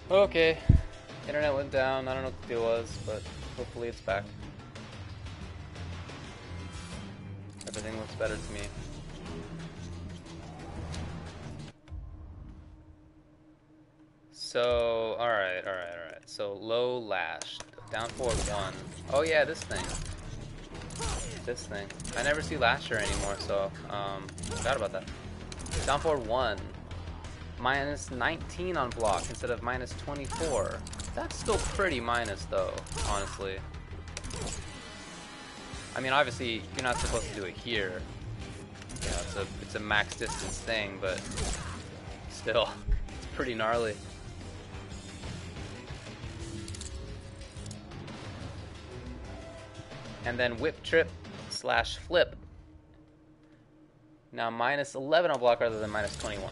Okay. Internet went down. I don't know what the deal was, but hopefully it's back. Everything looks better to me. So, alright. So, low lash. Down forward 1. Oh yeah, this thing. This thing. I never see Lasher anymore, so, forgot about that. Down forward 1. Minus 19 on block instead of minus 24. That's still pretty minus, though, honestly. I mean, obviously, you're not supposed to do it here. You know, it's a max distance thing, but still, it's pretty gnarly. And then whip trip slash flip. Now minus 11 on block rather than minus 21.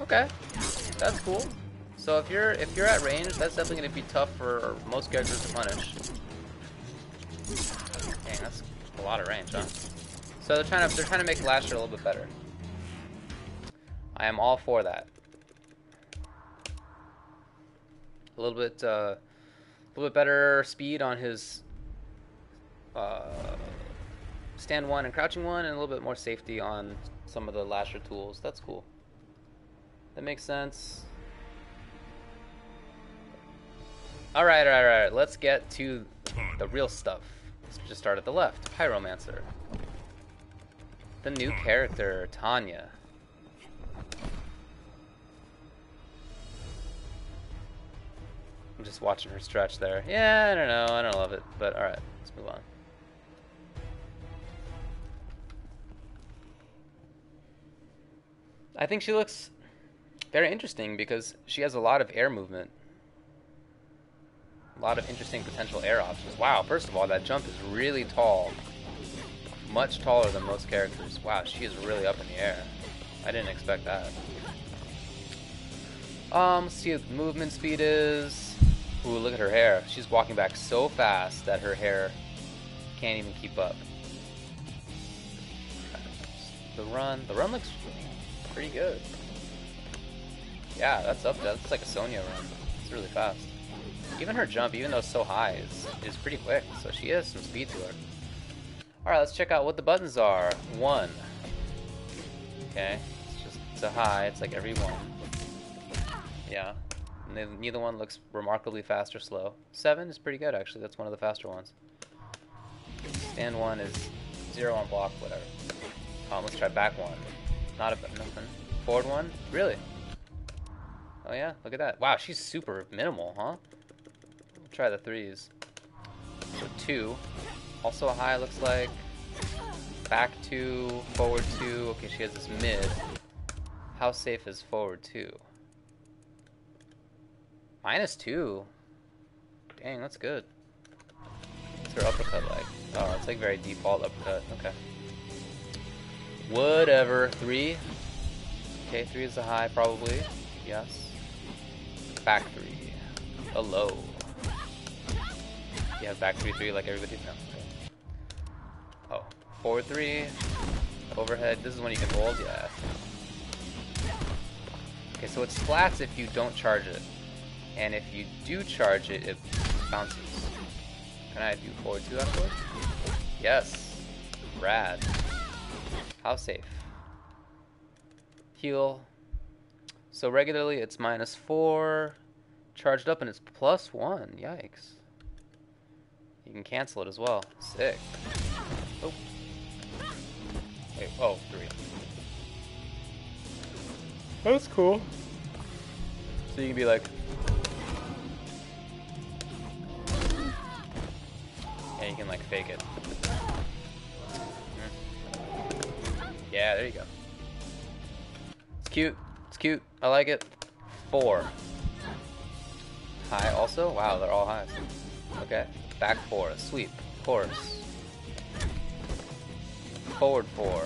Okay, that's cool. So if you're at range, that's definitely going to be tough for most characters to punish. Dang, that's a lot of range, huh? So they're trying to make Lasher a little bit better. I am all for that. A little bit better speed on his stand 1 and crouching 1, and a little bit more safety on some of the Lasher tools. That's cool. That makes sense. Alright. Let's get to the real stuff. Let's just start at the left. Pyromancer. The new character, Tanya. I'm just watching her stretch there. Yeah, I don't know. I don't love it. But alright, let's move on. I think she looks very interesting because she has a lot of air movement. A lot of interesting potential air options. Wow, first of all, that jump is really tall. Much taller than most characters. Wow, she is really up in the air. I didn't expect that. Let's see what movement speed is. Ooh, look at her hair. She's walking back so fast that her hair can't even keep up. The run looks pretty good. Yeah, that's up there. That's like a Sonya run. It's really fast. Even her jump, even though it's so high, is pretty quick. So she has some speed to her. Alright, let's check out what the buttons are. 1. Okay. It's a high. It's like every 1. Yeah. Neither one looks remarkably fast or slow. 7 is pretty good, actually. That's one of the faster ones. Stand 1 is 0 on block, whatever. Let's try back 1. Nothing. Forward 1? Really? Oh yeah, look at that. Wow, she's super minimal, huh? We'll try the 3s. So 2. Also a high, looks like. Back 2, forward 2. Okay, she has this mid. How safe is forward 2? Minus 2. Dang, that's good. What's her uppercut like? Oh, it's like very default uppercut. Okay. Whatever. 3. Okay, 3 is the high, probably. Yes. Back 3. A low. You have back 3 like everybody? No. Okay. Oh. Forward 3. Overhead. This is when you can hold? Yeah. Okay, so it splats if you don't charge it. And if you do charge it, it bounces. Can I do forward 2 afterwards? Yes. Rad. How safe? Heal. So regularly it's minus 4. Charged up and it's plus 1. Yikes. You can cancel it as well. Sick. Oh. Wait, oh, 3. That's cool. So you can be like... And you can like fake it. Yeah, there you go. It's cute. It's cute. I like it. 4. High also? Wow, they're all highs. Okay. Back 4. Sweep. Of course. Forward 4.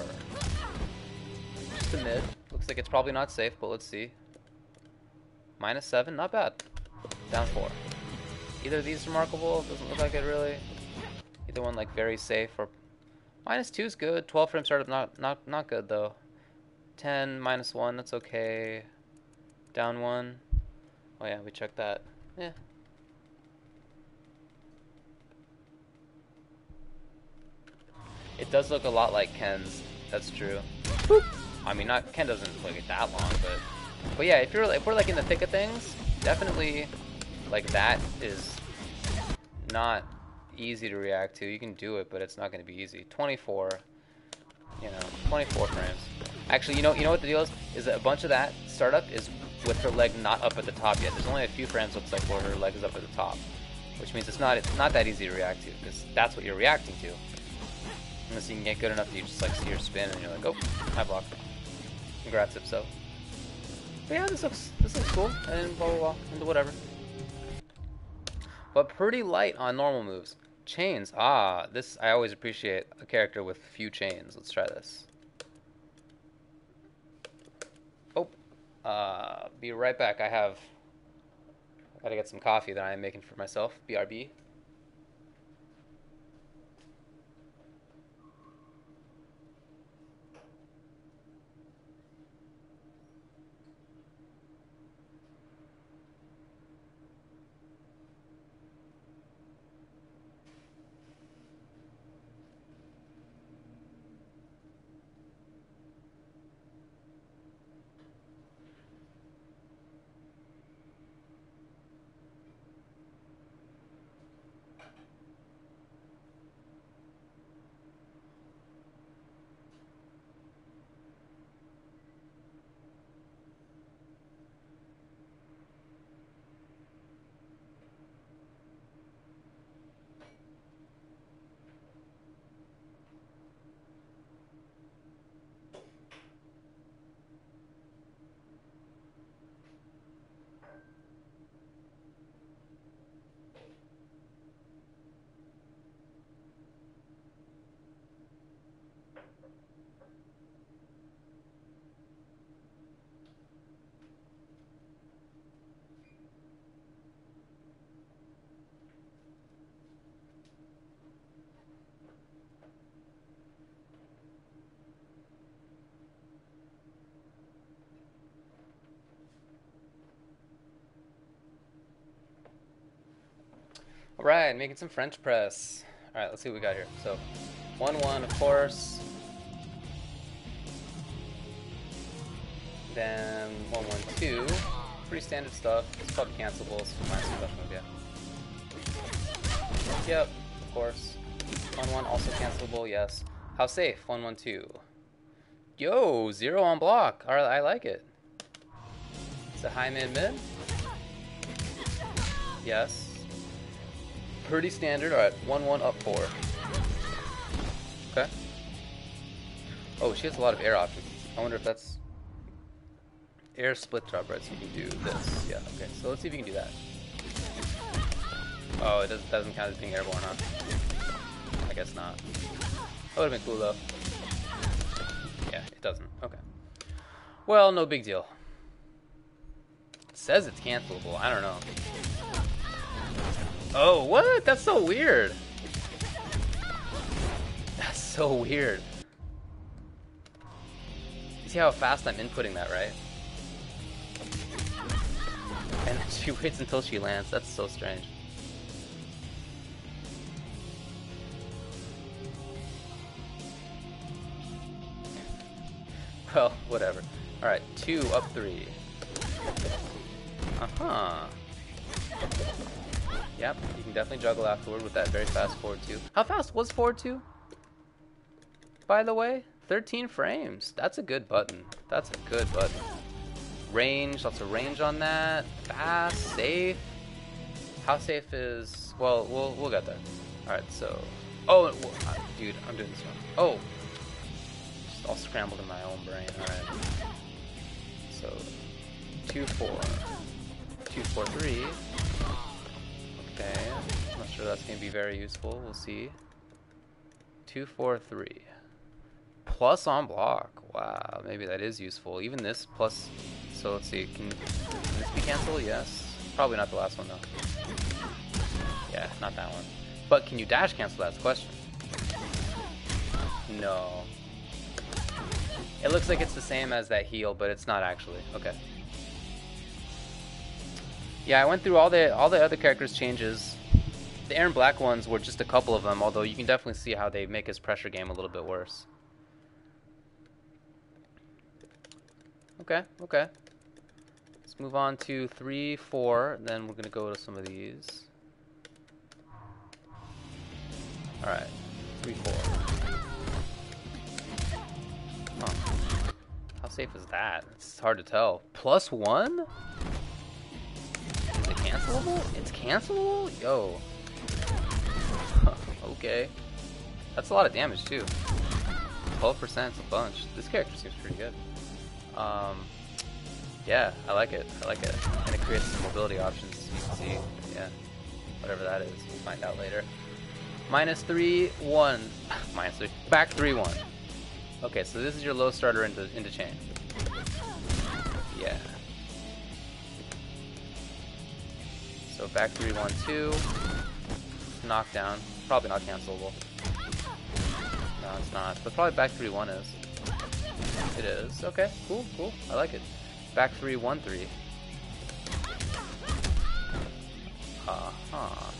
Just a mid. Looks like it's probably not safe, but let's see. Minus 7. Not bad. Down 4. Either of these remarkable. Doesn't look like it really. Either one like very safe or... Minus 2 is good. 12 frame startup, not good though. 10, minus 1, that's okay. Down 1. Oh yeah, we checked that. Yeah. It does look a lot like Ken's. That's true. Boop. I mean, not Ken doesn't look it that long, but yeah, if we're like in the thick of things, definitely like that is not easy to react to. You can do it, but it's not going to be easy. 24, 24 frames. Actually, you know what the deal is? Is that a bunch of that startup is with her leg not up at the top yet. There's only a few frames looks like where her leg is up at the top, which means it's not that easy to react to because that's what you're reacting to. Unless you can get good enough that you just like see her spin and you're like, oh, I blocked. Congrats, Ip12. But yeah, this looks cool, and blah blah blah, and whatever. But pretty light on normal moves. Chains, this I always appreciate a character with few chains. Let's try this. Oh, be right back. I gotta get some coffee that I am making for myself. BRB. Alright, making some French press. Alright, let's see what we got here. So, 1-1, of course. Then 1-1-2. Pretty standard stuff. It's probably cancelable. It's my special move, yeah. Yep, of course. 1-1, also cancelable, yes. How safe? 1-1-2. Yo, 0 on block. Alright, I like it. It's a high mid. Yes. Pretty standard. Alright, 1-1 up 4. Okay. Oh, she has a lot of air options. I wonder if that's air split drop, right? So you can do this. Yeah, okay. So let's see if you can do that. Oh, it doesn't count as being airborne, huh? I guess not. That would have been cool though. Yeah, it doesn't. Okay. Well, no big deal. It says it's cancelable. I don't know. Oh, what? That's so weird. That's so weird. You see how fast I'm inputting that, right? And then she waits until she lands. That's so strange. Well, whatever. Alright, 2 up 3. Uh-huh. Yep, you can definitely juggle afterward with that very fast forward 2. How fast was forward 2? By the way, 13 frames. That's a good button. That's a good button. Range, lots of range on that. Fast, safe. How safe is... Well, we'll get there. Alright, so... Oh, dude, I'm doing this wrong. Oh! Just all scrambled in my own brain. Alright. So, 2-4. 2-4-3. Okay, I'm not sure that's going to be very useful. We'll see. 2-4-3. Plus on block. Wow, maybe that is useful. Even this plus... So let's see, can this be canceled? Yes. Probably not the last one though. Yeah, not that one. But can you dash cancel? That's the question. No. It looks like it's the same as that heal, but it's not actually. Okay. Yeah, I went through all the other characters' changes. The Aaron Black ones were just a couple of them, although you can definitely see how they make his pressure game a little bit worse. Okay, okay. Let's move on to 3, 4, then we're gonna go to some of these. Alright, 3, 4. Huh. How safe is that? It's hard to tell. +1? Is it cancelable? It's cancelable? Yo. Okay. That's a lot of damage too. 12% is a bunch. This character seems pretty good. Yeah, I like it. I like it. And it creates some mobility options, you can see. Yeah. Whatever that is. We'll find out later. -3, 1. -3. Back 3, 1. Okay, so this is your low starter into chain. Yeah. So back 3, 1, 2. Knockdown. Probably not cancelable. No, it's not. But probably back 3, 1 is. It is. Okay, cool, cool. I like it. Back 3, 1, 3. Uh-huh.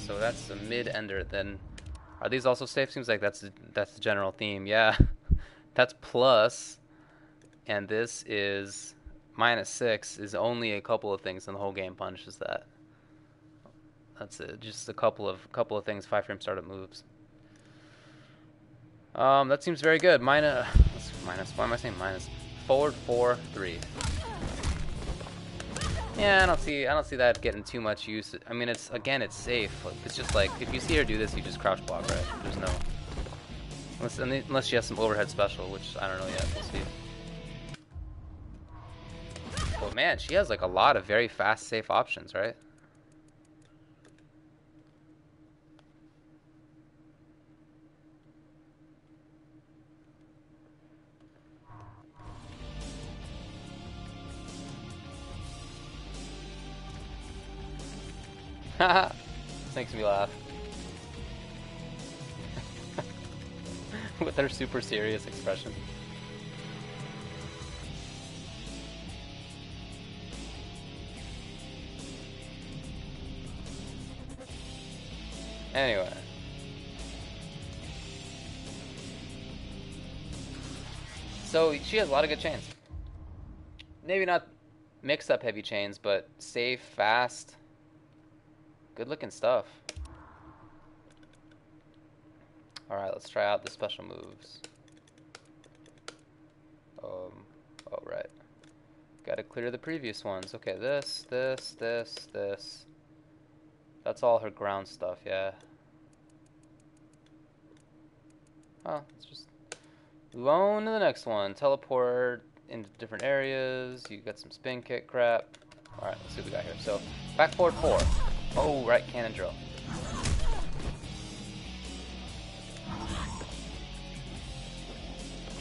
So that's the mid-ender. Then, are these also safe? Seems like that's the general theme. Yeah, that's plus, and this is -6. Is only a couple of things, and the whole game punishes that. That's it. Just a couple of things. 5-frame startup moves. That seems very good. Minus. Why am I saying minus? Forward 4, 3. Yeah, I don't see that getting too much use. I mean, it's safe. It's just like if you see her do this, you just crouch block, right? There's no unless she has some overhead special, which I don't know yet. We'll see. But man, she has like a lot of very fast, safe options, right? This makes me laugh. With her super serious expression. Anyway. So she has a lot of good chains. Maybe not mixed up heavy chains, but safe, fast. Good looking stuff. Alright, let's try out the special moves. Oh, right. Gotta clear the previous ones. Okay, this. That's all her ground stuff, yeah. Oh, let's just move on to the next one. Teleport into different areas. You got some spin kick crap. Alright, let's see what we got here. So, back forward 4. Oh, right, cannon drill.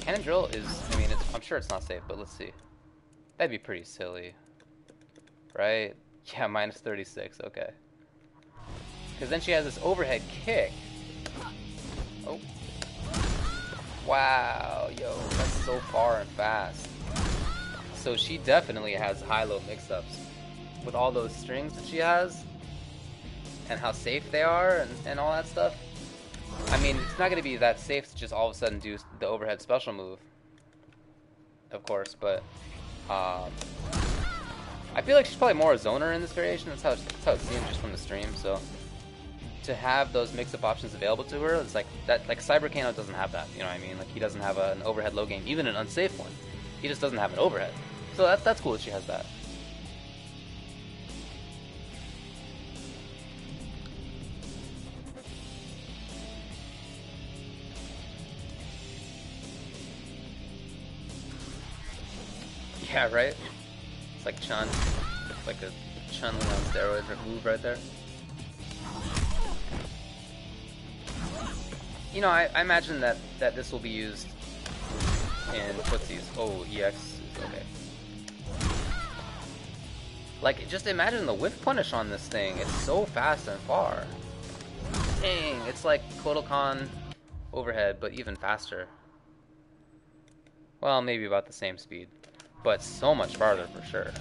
Cannon drill is, I mean, I'm sure it's not safe, but let's see. That'd be pretty silly. Right? Yeah, -36, okay. Because then she has this overhead kick. Oh. Wow, yo, that's so far and fast. So she definitely has high-low mix-ups. With all those strings that she has. And how safe they are and all that stuff. I mean, it's not going to be that safe to just all of a sudden do the overhead special move. Of course, but I feel like she's probably more a zoner in this variation. That's how it seems just from the stream. So to have those mix-up options available to her, it's like that. Like Cyber Kano doesn't have that. You know what I mean? Like he doesn't have an overhead low game, even an unsafe one. He just doesn't have an overhead. So that's cool that she has that. Yeah, right? It's like Chun. It's like a Chun-Li on steroids move right there. You know, I imagine that this will be used in footsies. Oh, EX is okay. Like, just imagine the whiff punish on this thing. It's so fast and far. Dang, it's like Kodokan overhead, but even faster. Well, maybe about the same speed. But so much farther for sure.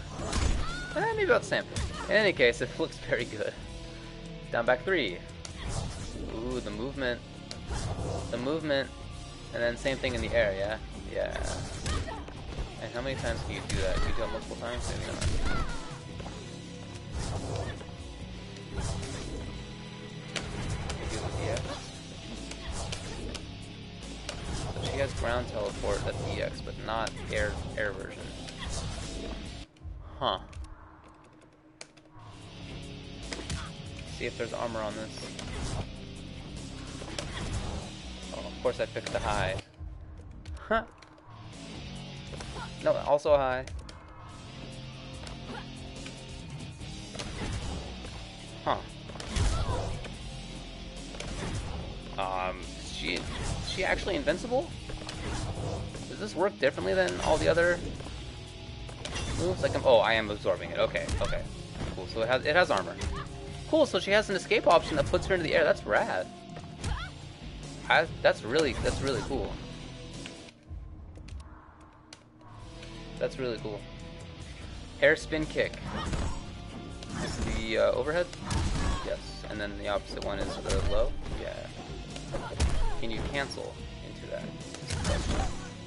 Maybe about the same. In any case, it looks very good. Down back 3. Ooh, the movement. The movement. And then same thing in the air, yeah? Yeah. And how many times can you do that? Can you do it multiple times? Maybe not. So she has ground teleport, that's EX, but not air version. Huh. See if there's armor on this. Oh, of course I picked the high. Huh. No, also high. Huh. Is she actually invincible? Does this work differently than all the other moves? Like, oh, I am absorbing it. Okay, okay, cool. So it has armor. Cool. So she has an escape option that puts her into the air. That's rad. That's really cool. That's really cool. Air spin kick. This is the overhead. Yes, and then the opposite one is the low. Yeah. Can you cancel into that?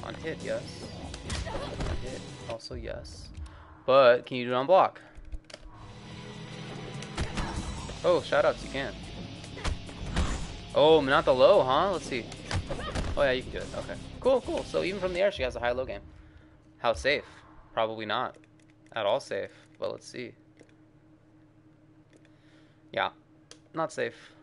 On hit, yes. On hit, also yes. But can you do it on block? Oh, shoutouts, you can. Oh, not the low, huh? Let's see. Oh yeah, you can do it. Okay. Cool, cool. So even from the air, she has a high-low game. How safe? Probably not. At all safe. But let's see. Yeah. Not safe.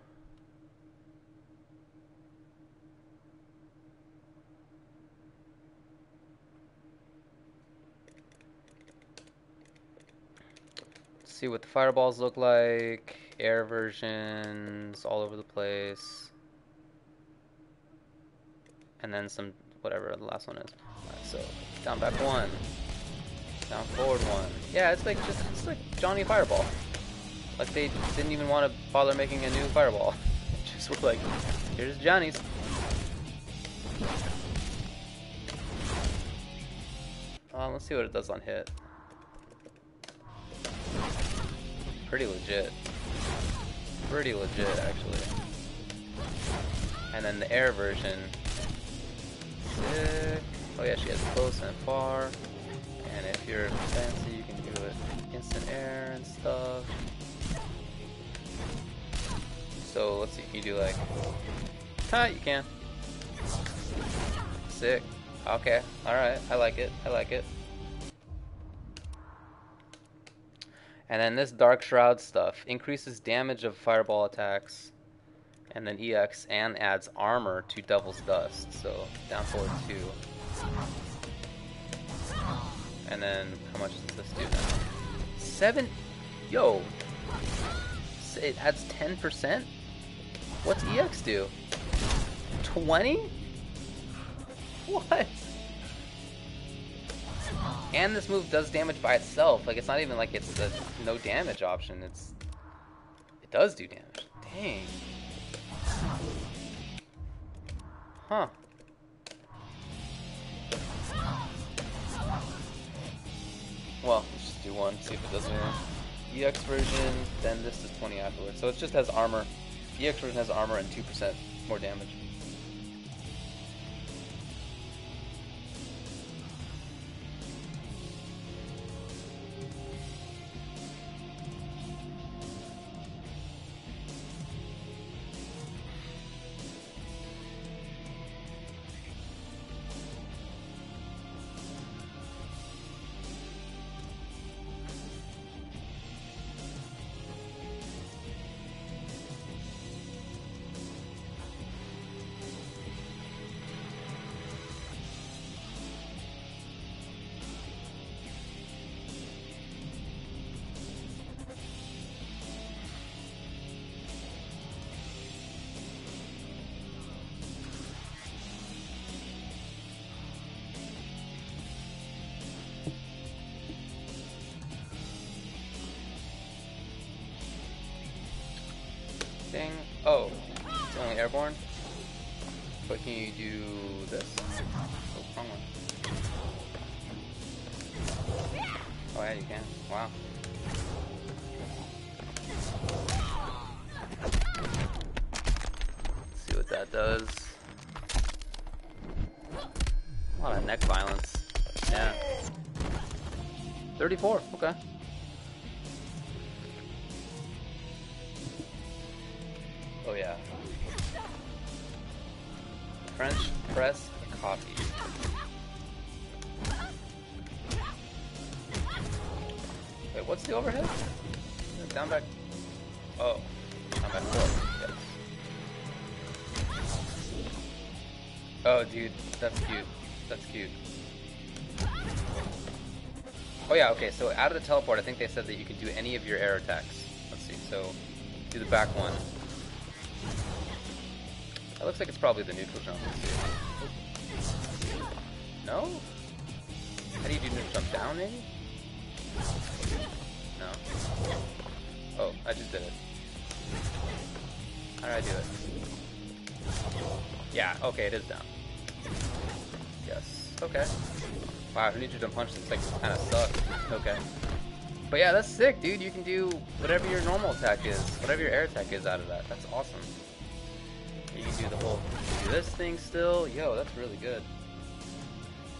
See what the fireballs look like. Air versions all over the place. And then some, whatever the last one is. Alright, so down back 1. Down forward 1. Yeah, it's like Johnny Fireball. Like they didn't even want to bother making a new fireball. Just were like, here's Johnny's. Let's see what it does on hit. Pretty legit. Pretty legit, actually. And then the air version. Sick. Oh yeah, she has close and far. And if you're fancy, you can do it instant air and stuff. So let's see, can you do like... you can. Sick. Okay, alright, I like it, I like it. And then this Dark Shroud stuff increases damage of fireball attacks, and then EX, and adds armor to Devil's Dust. So down forward 2. And then how much does this do now? 7. Yo. It adds 10%. What's EX do? 20? What? And this move does damage by itself. Like, it's not even like it's the no damage option. It does do damage. Dang. Huh. Well, let's just do one, see if it does anything. EX version, then this is 20 afterwards. So it just has armor. EX version has armor and 2% more damage. Ding. Oh, it's only airborne? But can you do this? Oh, wrong one. Oh yeah, you can. Wow. lot of neck violence. Yeah. 34, okay. Oh yeah. French press coffee. Wait, what's the overhead? Down back. Oh, down back 4. Yes. Oh, dude, that's cute. That's cute. Oh yeah, okay, so out of the teleport, I think they said that you can do any of your air attacks. Let's see, so do the back one. That looks like it's probably the neutral jump. Let's see. No? How do you do neutral jump down, maybe? No. Oh, I just did it. How did I do it? Yeah, okay, it is down. Yes, okay. Wow, neutral jump punch looks like kind of sucks. Okay. But yeah, that's sick, dude. You can do whatever your normal attack is, whatever your air attack is out of that. That's awesome. You can do the whole, do this thing still. Yo, that's really good.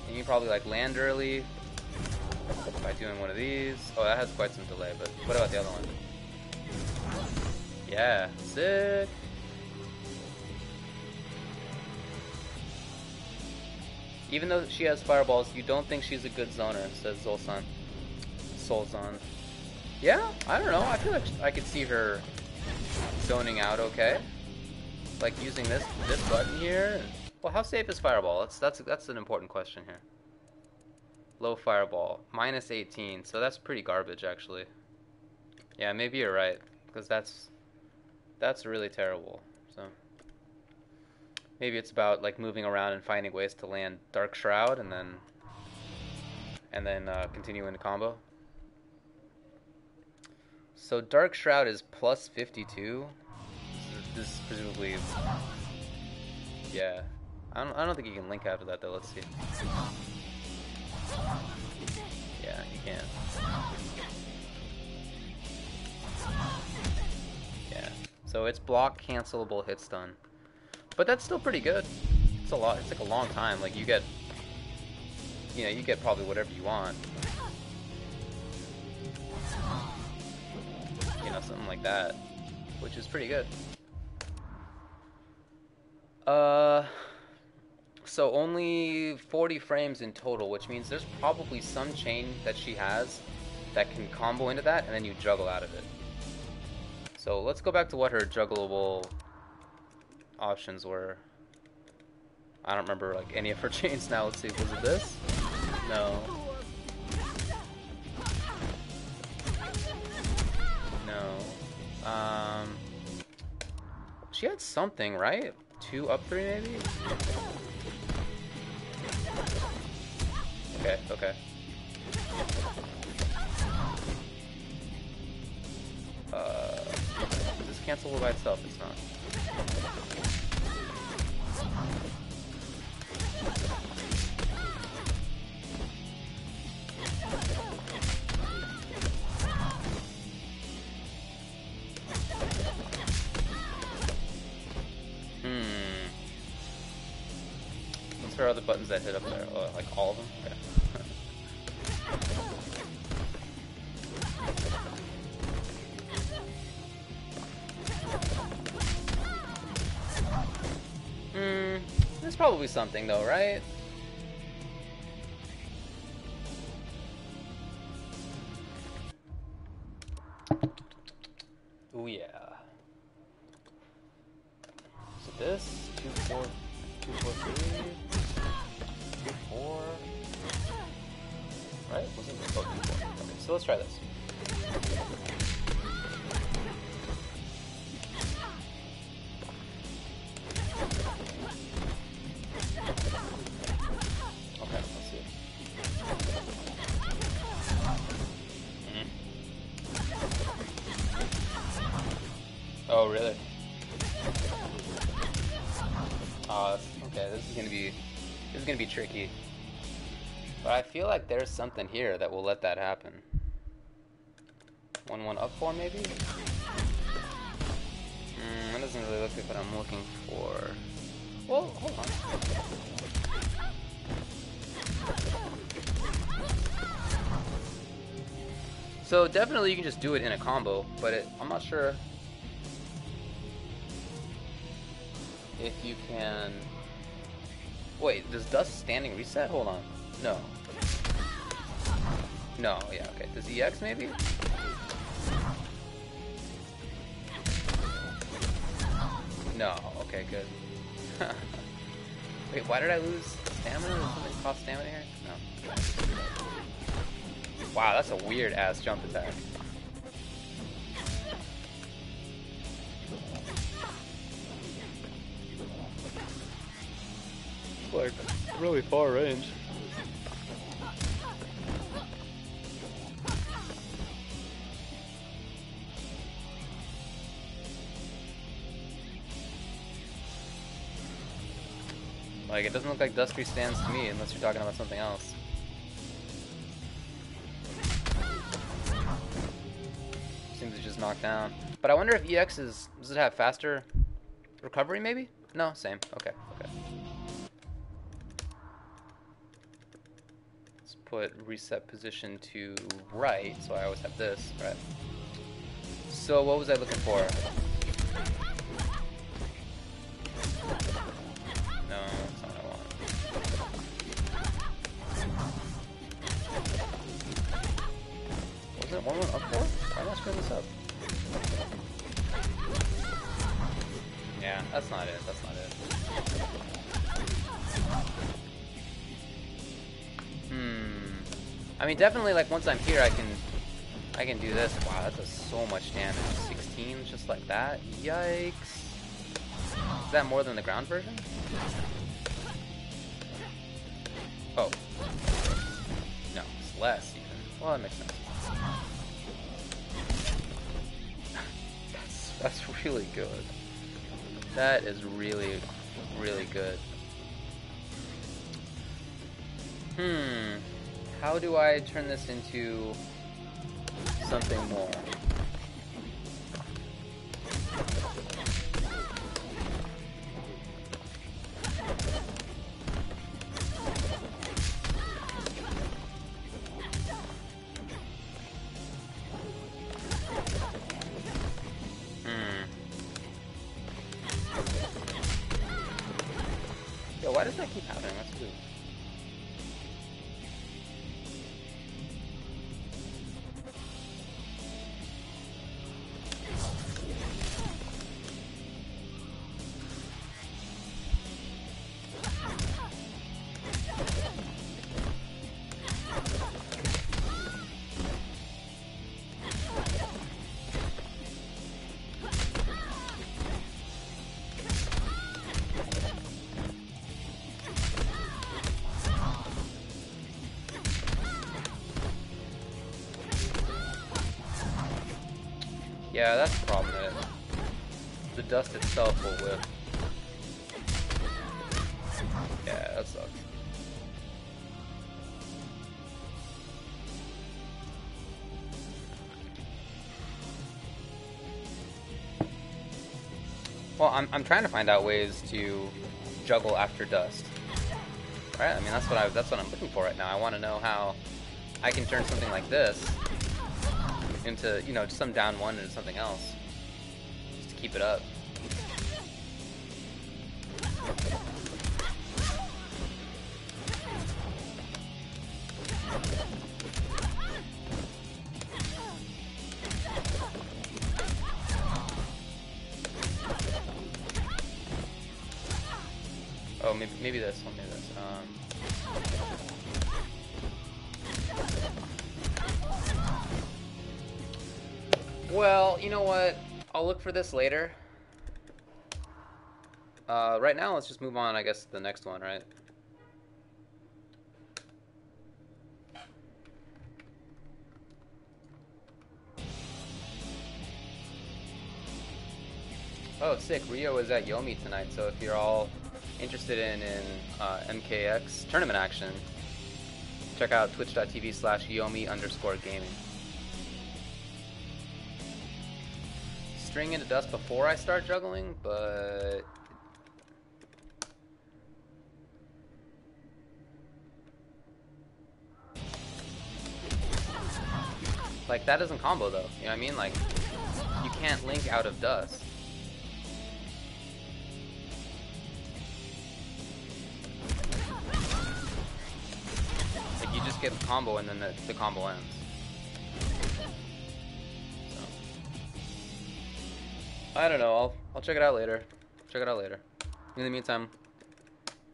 And you can probably like land early by doing one of these. Oh, that has quite some delay, but what about the other one? Yeah, sick. Even though she has fireballs, you don't think she's a good zoner, says Zolsan. Solzan. Yeah, I don't know. I feel like I could see her zoning out okay. Like using this button here. Well, how safe is fireball? That's an important question here. Low fireball, minus 18. So that's pretty garbage, actually. Yeah, maybe you're right, because that's really terrible. So maybe it's about like moving around and finding ways to land Dark Shroud and then continue into combo. So Dark Shroud is plus 52. This is presumably, yeah. I don't think you can link after that though. Let's see. Yeah, you can. Yeah. So it's block cancelable hit stun, but that's still pretty good. It's a lot. It's like a long time. Like you get probably whatever you want. You know, something like that, which is pretty good. So only 40 frames in total, which means there's probably some chain that she has that can combo into that, and then you juggle out of it. So let's go back to what her juggleable options were. I don't remember like any of her chains now. Let's see, was it this? No. No. She had something, right? 2 up 3 maybe? Okay, okay. Is this cancelable by itself? It's not. What's her other buttons that hit up there? Oh, like all of them? Okay. There's probably something though, right? Oh yeah. So this 2 4 2 4 3 2 4. Right? Wasn't it? Oh, 2 4. Okay, so let's try this. Okay, let's see. Oh, really? Oh, okay. This is gonna be tricky. But I feel like there's something here that will let that happen. 1-1 up 4 maybe? That doesn't really look like what I'm looking for. Well, hold on. So definitely you can just do it in a combo, but I'm not sure if you can... Wait, does Dust standing reset? Hold on. No. No, yeah, okay. Does EX maybe? No, okay, good. Wait, why did I lose stamina? Did something cost stamina here? No. Wow, that's a weird ass jump attack. Like, really far range. Like, it doesn't look like Dust stands to me unless you're talking about something else. Seems to just knock down. But I wonder if EX does it have faster recovery maybe? No, same. Okay, okay. Let's put reset position to right, so I always have this, right? So what was I looking for? No, that's not what I want. Was it 1-1 up for? Why am I screwing this up? Yeah, that's not it. That's not it. I mean, definitely, like, once I'm here, I can do this. Wow, that does so much damage. 16 just like that. Yikes. Is that more than the ground version? Oh. No, it's less even. Well, that makes sense. That's really good. That is really, really good. How do I turn this into something more? Yo, why does that keep happening? That's weird. Yeah, that's the problem with it. The dust itself will whip. Yeah, that sucks. Well, I'm trying to find out ways to juggle after dust. Right? I mean, that's what I'm looking for right now. I want to know how I can turn something like this into, you know, just some down one into something else, just to keep it up. Oh, maybe this one. Maybe this. Well, you know what? I'll look for this later. Right now, let's just move on, I guess, to the next one, right? Oh, sick. Rio is at Yomi tonight, so if you're all interested in MKX tournament action, check out twitch.tv/Yomi_gaming. String into dust before I start juggling, but Like, that doesn't combo, though. You know what I mean? Like, you can't link out of dust. Like, you just get the combo and then the combo ends. So. I don't know. I'll check it out later. Check it out later. In the meantime,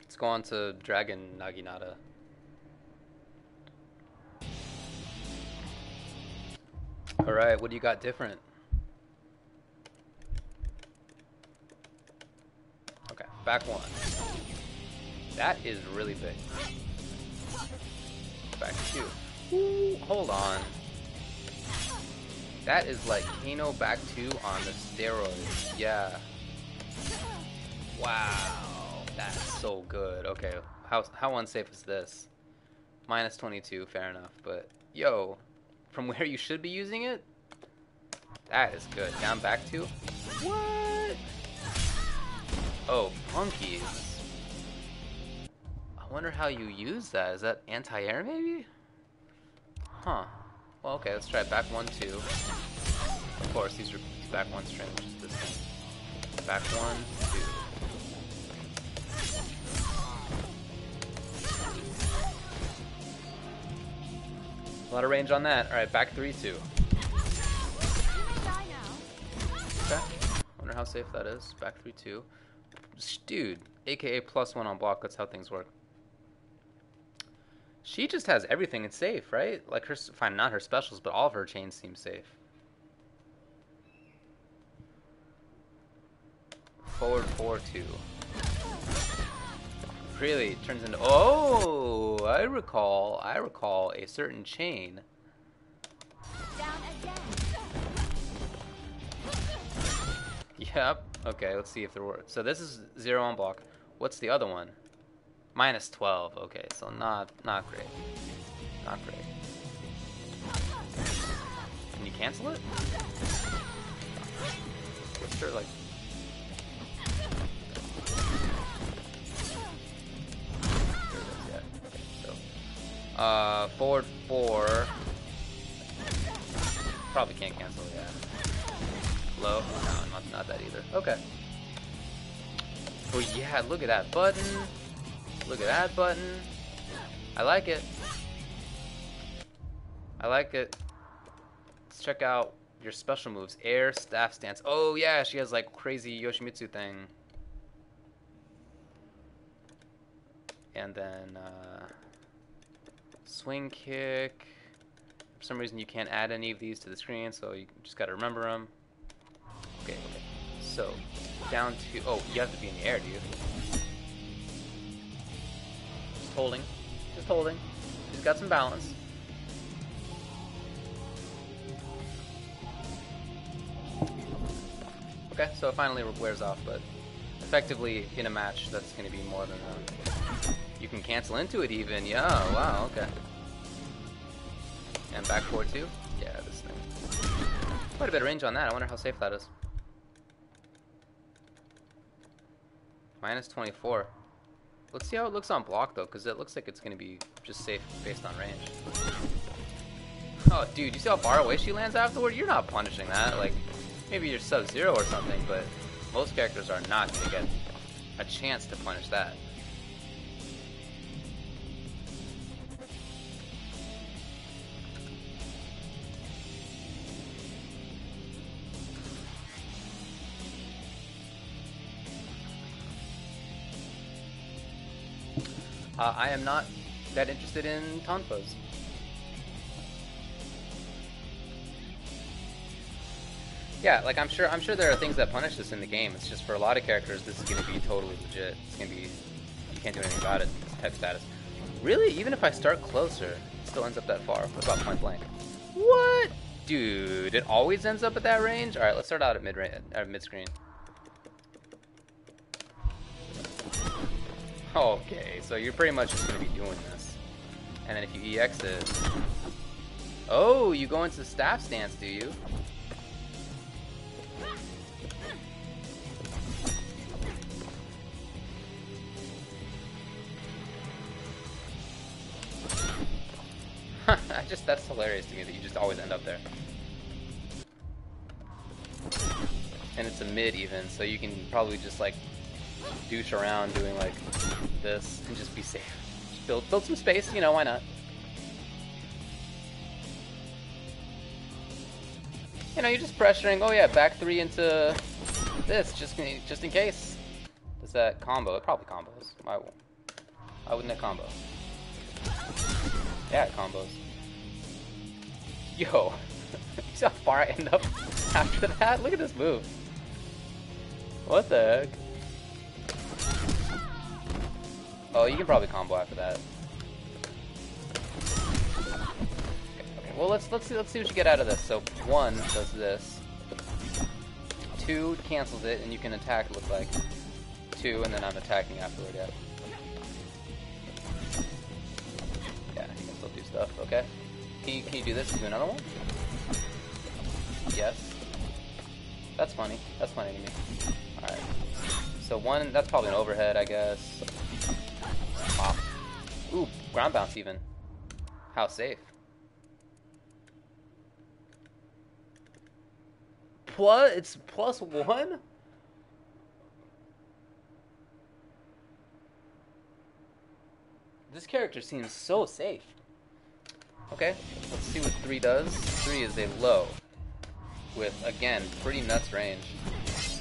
let's go on to Dragon Naginata. Alright, what do you got different? Okay, back one. That is really big. Back two. Ooh, hold on. That is like Kano back two on the steroids. Yeah. Wow. That's so good. Okay, how unsafe is this? Minus 22, fair enough. But, yo, from where you should be using it, that is good. Down back two? What? Oh, funkies. I wonder how you use that. Is that anti-air maybe? Huh. Well, okay, let's try back one, two. Of course, these are back one string, which is this thing. Back one, two. A lot of range on that. Alright, back 3-2. Okay. Wonder how safe that is. Back 3-2. Dude, aka +1 on block. That's how things work. She just has everything in safe, right? Like her, fine, not her specials, but all of her chains seem safe. Forward 4-2. Really, it turns into... Oh, I recall a certain chain. Down again. Yep. Okay, let's see if there were. So this is 0 on block. What's the other one? Minus 12. Okay, so not great. Not great. Can you cancel it? What's her like? Forward 4. Probably can't cancel, yeah. Low? No, not that either. Okay. Oh yeah, look at that button. Look at that button. I like it. I like it. Let's check out your special moves. Air, staff stance. Oh yeah, she has like crazy Yoshimitsu thing. And then, swing kick. For some reason you can't add any of these to the screen, so you just gotta remember them. Okay. So, down to... Oh, you have to be in the air, do you? Just holding. Just holding. She's got some balance. Okay, so it finally wears off, but effectively in a match that's going to be more than... you can cancel into it even. Yeah, wow, okay. And back 4-2? Yeah, this thing. Quite a bit of range on that. I wonder how safe that is. Minus 24. Let's see how it looks on block, though, because it looks like it's going to be just safe based on range. Oh, dude, you see how far away she lands afterward? You're not punishing that. Like, maybe you're Sub-Zero or something, but most characters are not going to get a chance to punish that. I am not that interested in tonfas. Yeah, like I'm sure there are things that punish this in the game. It's just for a lot of characters, this is going to be totally legit. It's going to be, you can't do anything about it. It's type status. Really? Even if I start closer, it still ends up that far. What about point blank? What? Dude, it always ends up at that range? Alright, let's start out at mid-screen. Okay, so you're pretty much just going to be doing this. And then if you EX it... Oh, you go into staff stance, do you? that's hilarious to me that you just always end up there. And it's a mid even, so you can probably just like douche around doing like this and just be safe. Just build some space, you know, why not? You know, you're just pressuring, oh yeah, back 3 into this, just in case. Does that combo? It probably combos. Why wouldn't it combo? Yeah, it combos. Yo, you see how far I end up after that? Look at this move. What the heck? Oh, you can probably combo after that. Okay, well let's see what you get out of this. So 1 does this. 2 cancels it, and you can attack. It looks like 2, and then I'm attacking afterward. Yeah. Yeah, you can still do stuff. Okay. Can you do this? Can you do another one? Yes. That's funny. That's funny to me. Alright. So 1, that's probably an overhead, I guess. Pop. Ooh, ground bounce even. How safe. It's +1? This character seems so safe. Okay, let's see what 3 does. 3 is a low. With, again, pretty nuts range. So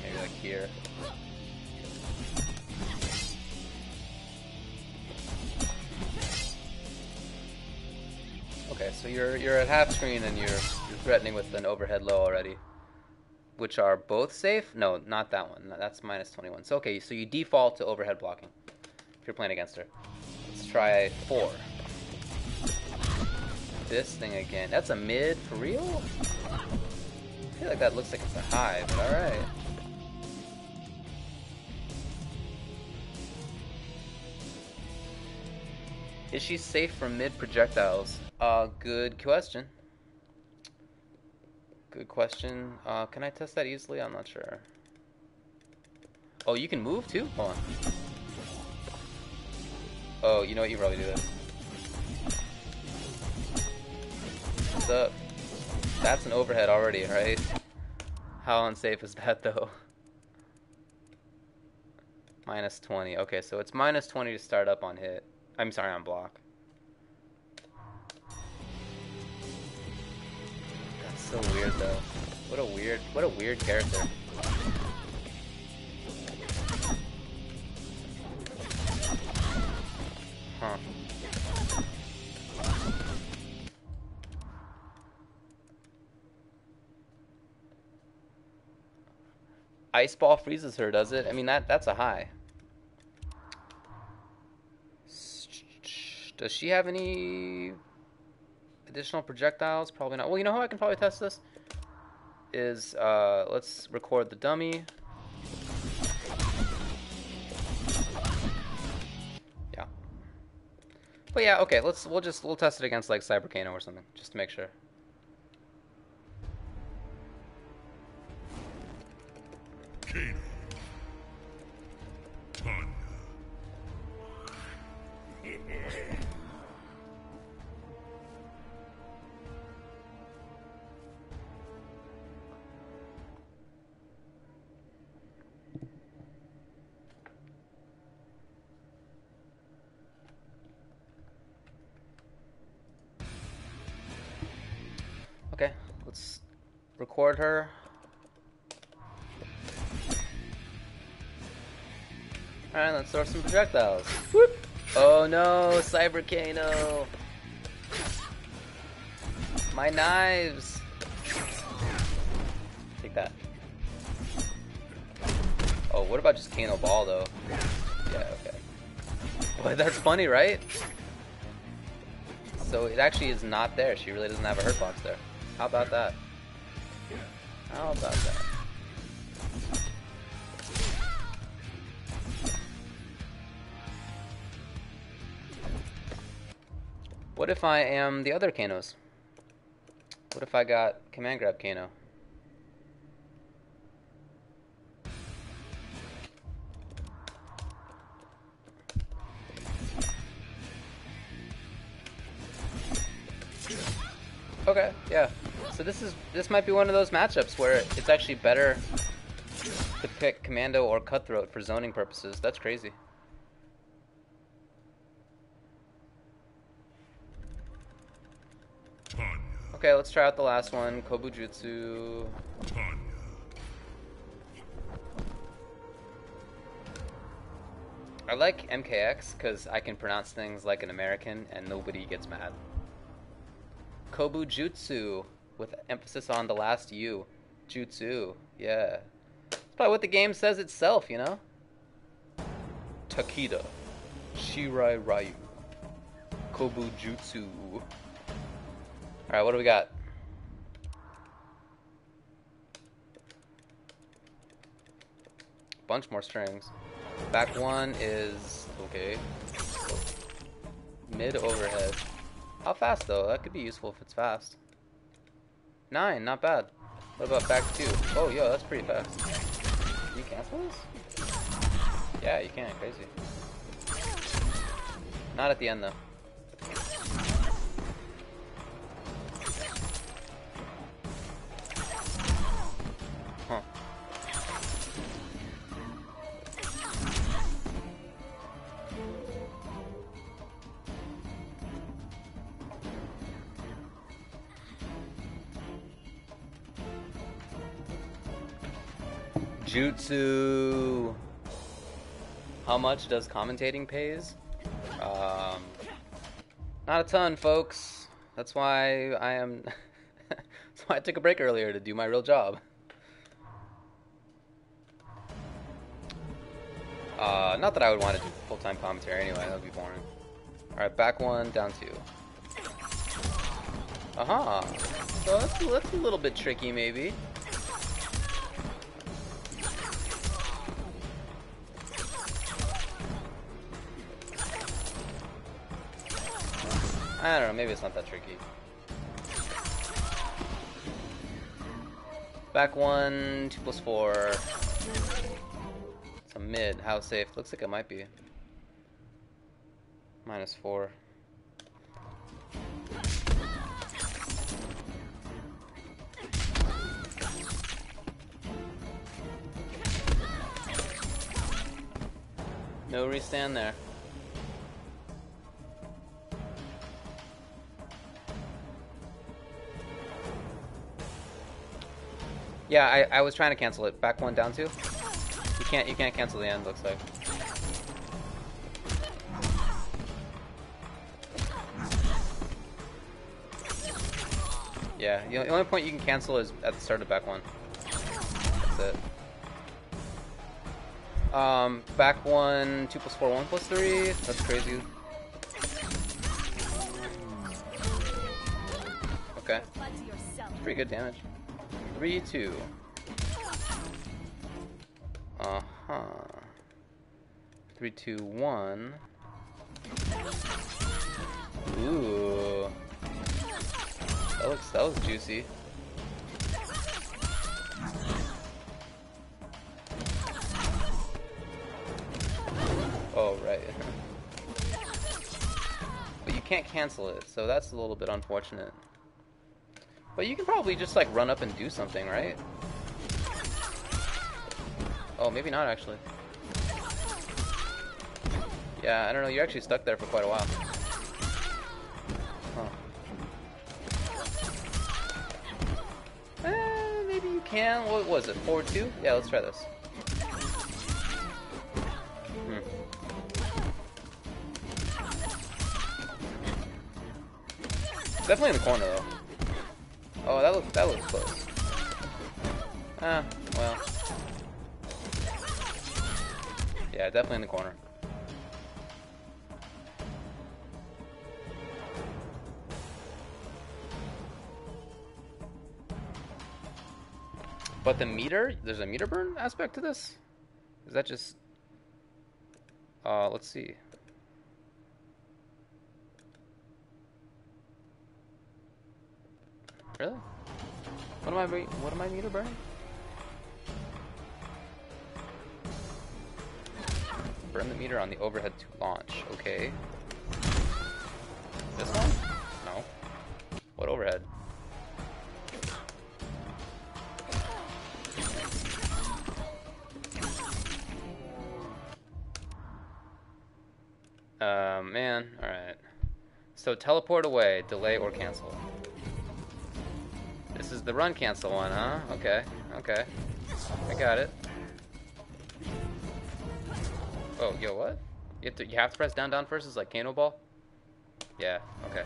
maybe like here. Okay, so you're at half screen and you're threatening with an overhead low already. Which are both safe? No, not that one. That's -21. So okay, so you default to overhead blocking if you're playing against her. Let's try 4. This thing again. That's a mid for real? I feel like that looks like it's a high, but alright. Is she safe from mid projectiles? Good question. Good question. Can I test that easily? I'm not sure. Oh, you can move too? Hold on. Oh, you know what? You probably do this. What's up? That's an overhead already, right? How unsafe is that though? -20. Okay, so it's -20 to start up on hit. I'm sorry, on block. That's so weird though. What a weird character. Huh. Ice ball freezes her, does it? I mean, that's a high. Does she have any additional projectiles? Probably not. Well, you know how I can probably test this? Is, let's record the dummy. Yeah. But yeah, okay, we'll test it against like Cyber Kano or something, just to make sure. Kano. Tanya. Okay, let's record her. Alright, let's throw some projectiles. Whoop! Oh no, Cyber Kano! My knives! Take that. Oh, what about just Kano Ball though? Yeah, okay. Boy, that's funny, right? So it actually is not there. She really doesn't have a hurt box there. How about that? How about that? What if I am the other Kanos? What if I got Command Grab Kano? Okay, yeah. So this might be one of those matchups where it's actually better to pick Commando or Cutthroat for zoning purposes. That's crazy. Tanya. Okay, let's try out the last one. Kobujutsu. Tanya. I like MKX because I can pronounce things like an American and nobody gets mad. Kobujutsu, with emphasis on the last U. Jutsu, yeah. That's probably what the game says itself, you know? Takeda. Shirai Ryu. Kobujutsu. Alright, what do we got? Bunch more strings. Back one is okay. Mid overhead. How fast though? That could be useful if it's fast. 9, not bad. What about back 2? Oh, yo, that's pretty fast. Can you cancel this? Yeah, you can. Crazy. Not at the end though. Huh. Jutsu. How much does commentating pays? Not a ton, folks. That's why I am. That's why I took a break earlier to do my real job. Not that I would want to do full-time commentary anyway. That would be boring. All right, back one, down 2. Aha. So that's a little bit tricky, maybe. I don't know, maybe it's not that tricky. Back 1, 2 plus 4. It's a mid. How safe? Looks like it might be. -4. No restand there. Yeah, I was trying to cancel it. Back 1, down 2. You can't cancel the end, looks like. Yeah, the only point you can cancel is at the start of back 1. That's it. Back 1, 2 plus 4, 1 plus 3. That's crazy. Okay. Pretty good damage. 3, 2. Uh-huh. 3, 2, 1. Ooh. That was juicy. Oh, right. But you can't cancel it, so that's a little bit unfortunate. But you can probably just like run up and do something, right? Oh, maybe not actually. Yeah, I don't know, you're actually stuck there for quite a while. Huh. Maybe you can. What was it, 4-2? Yeah, let's try this. Definitely in the corner though. Oh, that looks close. Ah, well. Yeah, definitely in the corner. But the meter, there's a meter burn aspect to this? Is that just... let's see. Really? What am I meter burning? Burn the meter on the overhead to launch. Okay. This one? No. What overhead? man. Alright. So teleport away, delay, or cancel. This is the run cancel one, huh? Okay. Okay. I got it. Oh, yo, what? You have to press down first? It's like Kano Ball? Yeah, okay.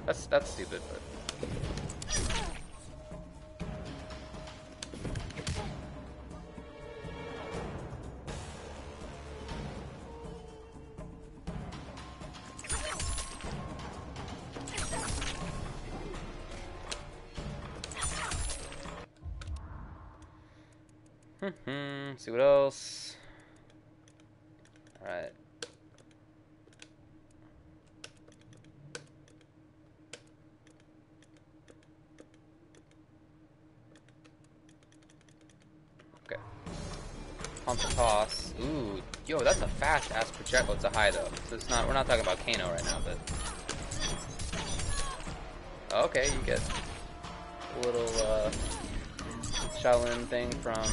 That's stupid, but... See what else? Alright. Okay. Pump the toss. Ooh, yo, that's a fast ass projectile. It's a high though. So it's not. We're not talking about Kano right now, but. Okay, you get a little Shaolin thing from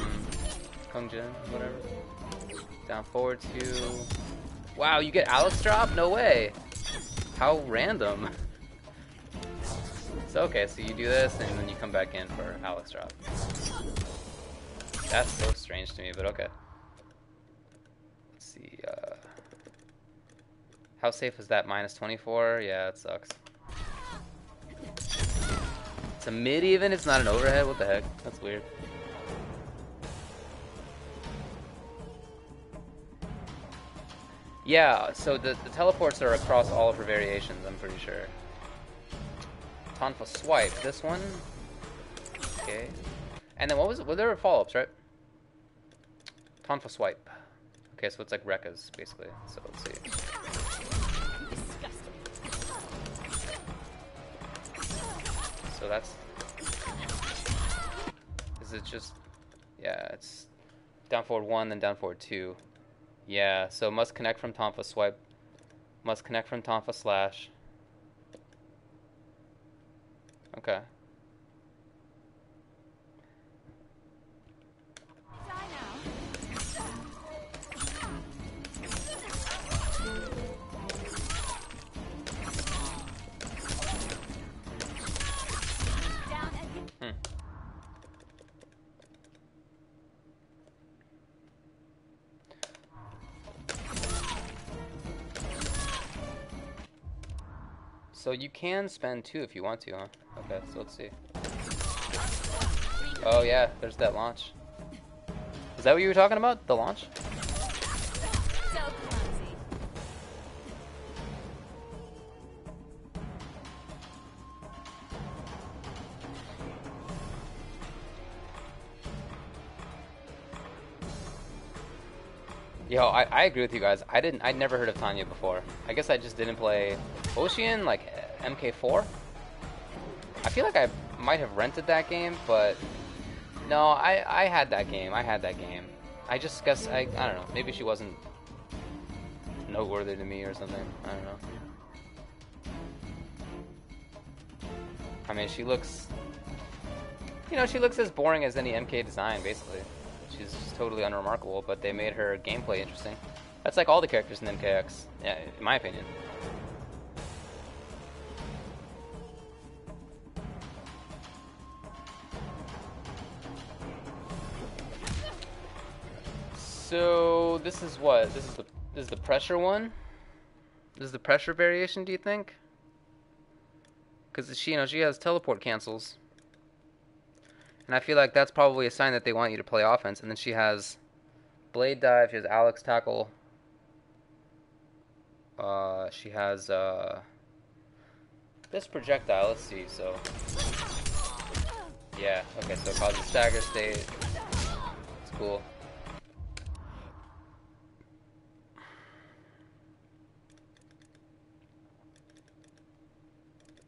Kung Jin, whatever. Down forward to. Wow, you get Alex drop? No way. How random. So okay, so you do this and then you come back in for Alex drop. That's so strange to me, but okay. Let's see. How safe is that? Minus 24? Yeah, it sucks. It's a mid even? It's not an overhead? What the heck? That's weird. Yeah, so the teleports are across all of her variations, I'm pretty sure. Tonfa swipe, this one. Okay. And then what was it? Well, there were follow-ups, right? Tonfa swipe. Okay, so it's like Rekka's, basically. So let's see. So that's... Is it just... Yeah, it's down forward 1, then down forward 2. Yeah, so must connect from Tonfa swipe. Must connect from Tonfa slash. Okay. So you can spend 2 if you want to, huh? Okay, so let's see. Oh yeah, there's that launch. Is that what you were talking about? The launch? Yo, I agree with you guys. I'd never heard of Tanya before. I guess I just didn't play Ocean, like MK4. I feel like I might have rented that game, but no, I had that game. I just guess I don't know. Maybe she wasn't noteworthy to me or something. I don't know. I mean, she looks, you know, she looks as boring as any MK design, basically. She's just totally unremarkable, but they made her gameplay interesting. That's like all the characters in MKX, yeah, in my opinion. So this is what? This is the pressure one? This is the pressure variation, do you think? Because she, you know, she has teleport cancels. And I feel like that's probably a sign that they want you to play offense. And then she has blade dive, she has Alex tackle. She has this projectile, let's see, so yeah, okay, so it causes stagger state. It's cool.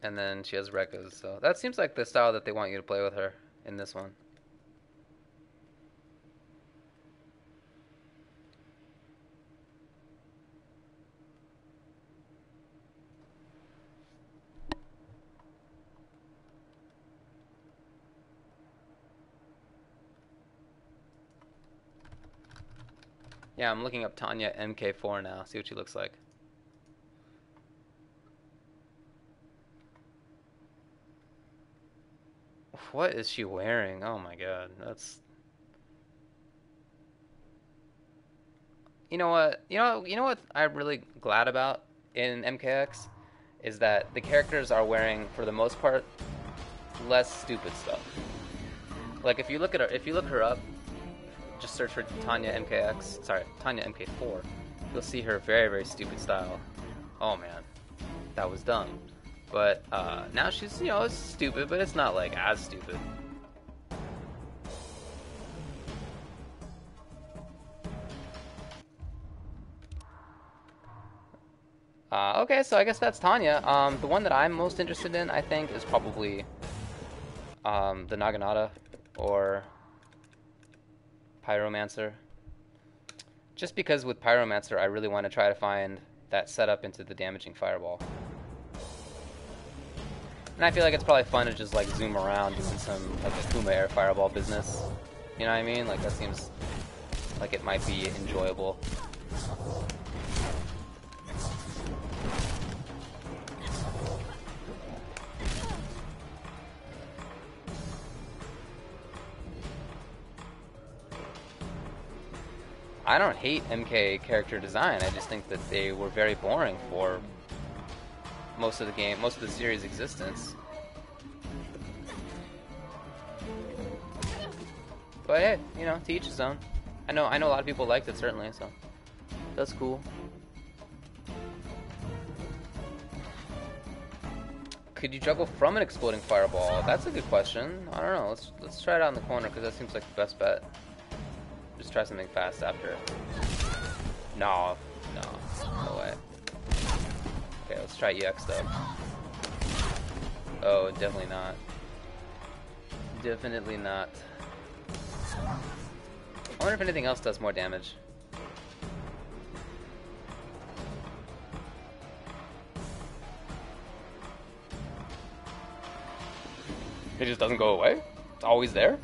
And then she has Rekka's, so that seems like the style that they want you to play with her in this one. Yeah, I'm looking up Tanya MK4 now. See what she looks like. What is she wearing? Oh my god, that's... You know what? You know what I'm really glad about in MKX is that the characters are wearing, for the most part, less stupid stuff. Like if you look her up, just search for Tanya MKX. Sorry, Tanya MK4. You'll see her very, very stupid style. Oh man, that was dumb. But now she's, it's stupid, but it's not like as stupid. Okay, so I guess that's Tanya. The one that I'm most interested in, I think, is probably the Naginata or Pyromancer. Just because with Pyromancer, I really want to try to find that setup into the damaging fireball. And I feel like it's probably fun to just like zoom around doing some like Akuma air fireball business. You know what I mean? Like that seems like it might be enjoyable. I don't hate MK character design. I just think that they were very boring for most of the game, most of the series' existence. But hey, to each his own. I know a lot of people liked it certainly, so that's cool. Could you juggle from an exploding fireball? That's a good question. I don't know. Let's try it out in the corner because that seems like the best bet. Just try something fast after. No way. Okay, let's try EX though. Oh, definitely not. Definitely not. I wonder if anything else does more damage. It just doesn't go away? It's always there?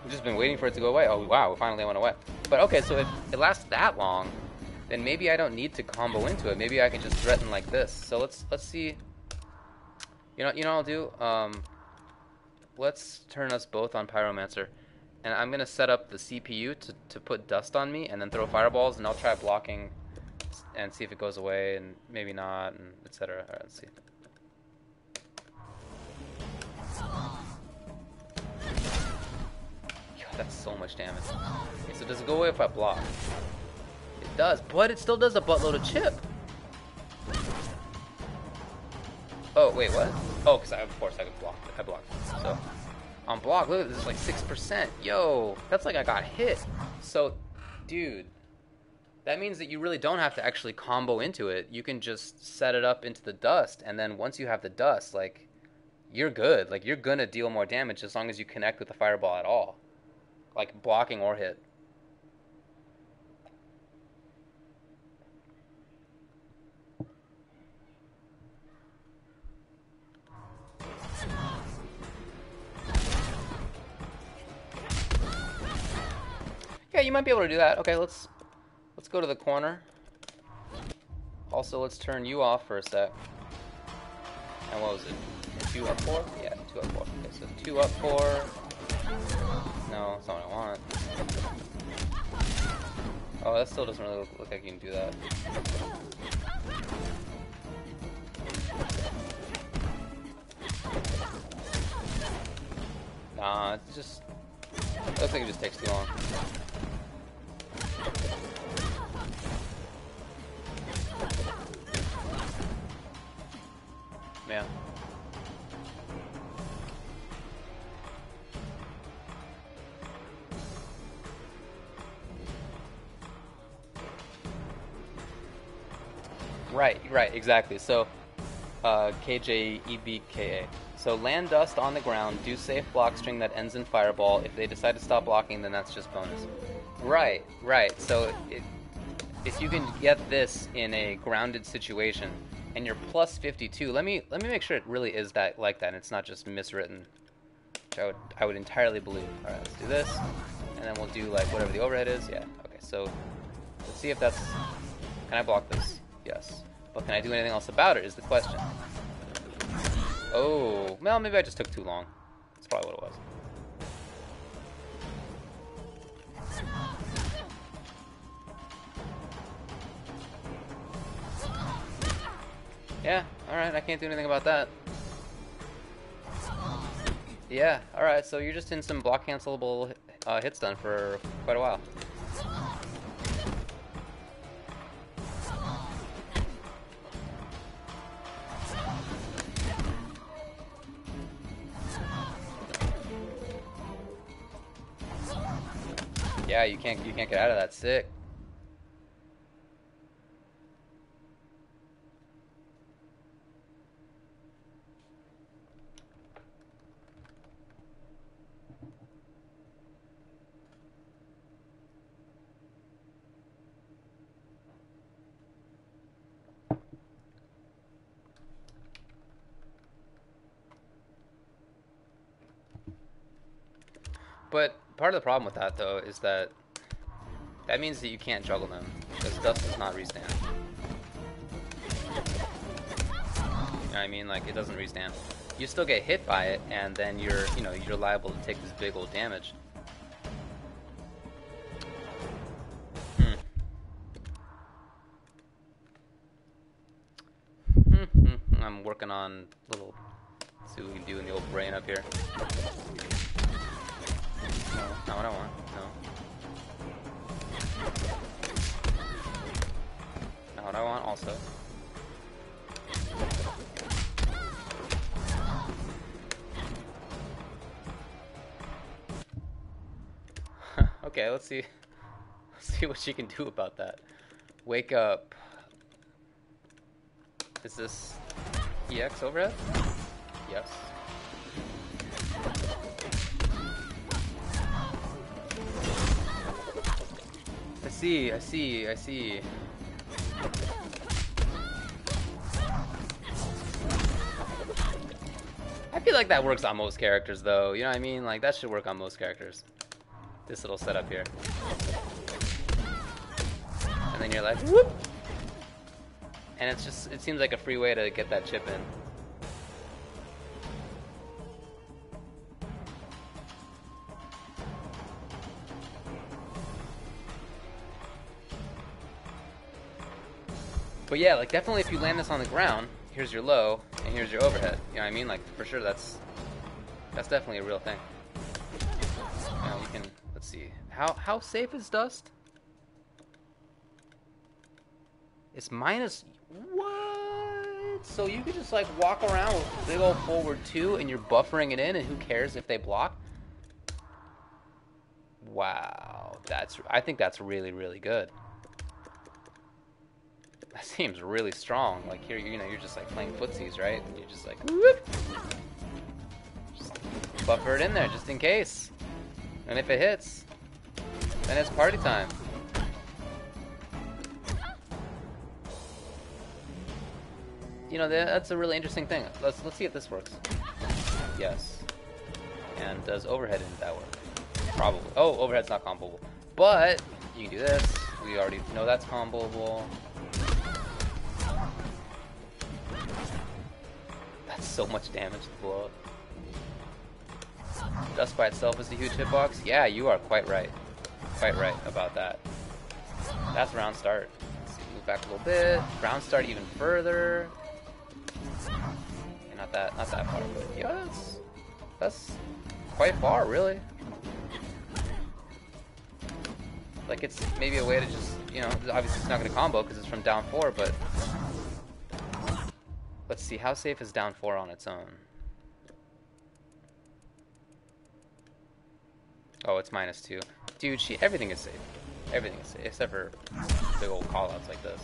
We've just been waiting for it to go away. Oh wow, it finally went away. But okay, so if it lasts that long, then maybe I don't need to combo into it. Maybe I can just threaten like this. So let's see. You know what I'll do? Let's turn us both on Pyromancer. And I'm gonna set up the CPU to put dust on me and then throw fireballs, and I'll try blocking and see if it goes away, and maybe not, and etc. Alright, let's see. That's so much damage. Okay, so does it go away if I block? It does, but it still does a buttload of chip. Oh, wait, what? Oh, because of course I could block. I blocked. So, on block, look at this, is like 6%. Yo, that's like I got hit. So, dude, that means that you really don't have to actually combo into it. You can just set it up into the dust, and then once you have the dust, like, you're good. Like, you're gonna deal more damage as long as you connect with the fireball at all. Like blocking or hit. Yeah, you might be able to do that. Okay, let's go to the corner. Also, let's turn you off for a sec. And what was it? 2 up 4? Yeah, 2 up 4. Okay, so 2 up 4. No, that's not what I want. Oh, that still doesn't really look like you can do that. Nah, it looks like it just takes too long. Yeah. Right, exactly. So, KJEBKA. So land dust on the ground, do safe block string that ends in fireball. If they decide to stop blocking, then that's just bonus. Right. So if you can get this in a grounded situation, and you're plus 52, let me make sure it really is that like that, and it's not just miswritten. Which I would entirely believe. All right, let's do this, and then we'll do like whatever the overhead is. Yeah. Okay. So let's see if that's... Can I block this? Yes. But can I do anything else about it is the question. Oh, well, maybe I just took too long. That's probably what it was. Yeah, alright, I can't do anything about that. Yeah, alright, so you're just in some block cancelable hit stun for quite a while. Yeah, you can't get out of that. Sick. But part of the problem with that, though, is that means that you can't juggle them, because dust does not restand. You know what I mean? Like, it doesn't restand. You still get hit by it, and then you're liable to take this big old damage. I'm working on little... See what we can do in the old brain up here. No, not what I want. No. Not what I want also. Okay, let's see. Let's see what she can do about that. Wake up. Is this EX overhead? Yes. I see. I feel like that works on most characters, though. You know what I mean? Like, that should work on most characters. This little setup here. And then you're like, whoop! And it seems like a free way to get that chip in. But yeah, like, definitely if you land this on the ground, here's your low, and here's your overhead. You know what I mean? Like, for sure, that's definitely a real thing. You know, you can, let's see. How safe is dust? It's minus... What? So you could just, like, walk around with big old forward 2, and you're buffering it in, and who cares if they block? Wow. I think that's really, really good. That seems really strong. Like, here, you know, you're just like playing footsies, right? And you're just like, whoop! Just buffer it in there just in case. And if it hits, then it's party time. You know, that's a really interesting thing. Let's see if this works. Yes. And does overhead into that work? Probably. Oh, overhead's not comboable. But you can do this. We already know that's comboable. That's so much damage to blow up. Dust by itself is a huge hitbox? Yeah, you are quite right. Quite right about that. That's round start. Let's see, move back a little bit. Round start even further. Okay, not that far, but yeah, that's quite far, really. Like, it's maybe a way to just, you know, obviously it's not going to combo because it's from down 4, but let's see, how safe is down 4 on its own? Oh, it's -2. Dude, everything is safe. Everything is safe, except for big old callouts like this.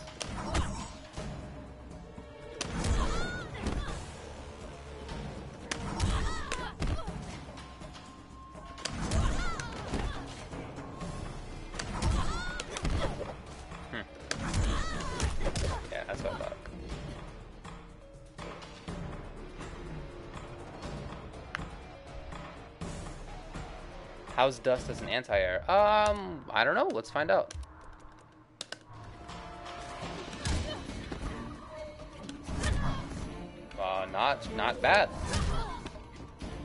Yeah, that's what I thought. How's dust as an anti-air? I don't know. Let's find out. not bad.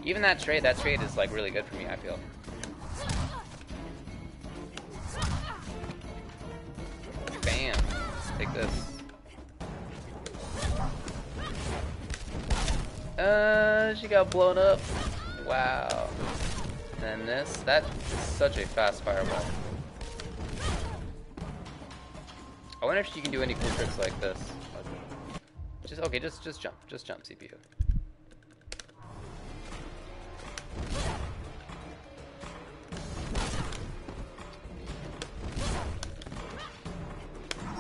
Even that trade is like really good for me, I feel. Bam. Take this. She got blown up. Wow. And that's such a fast fireball. I wonder if she can do any cool tricks like this. Just jump, CPU.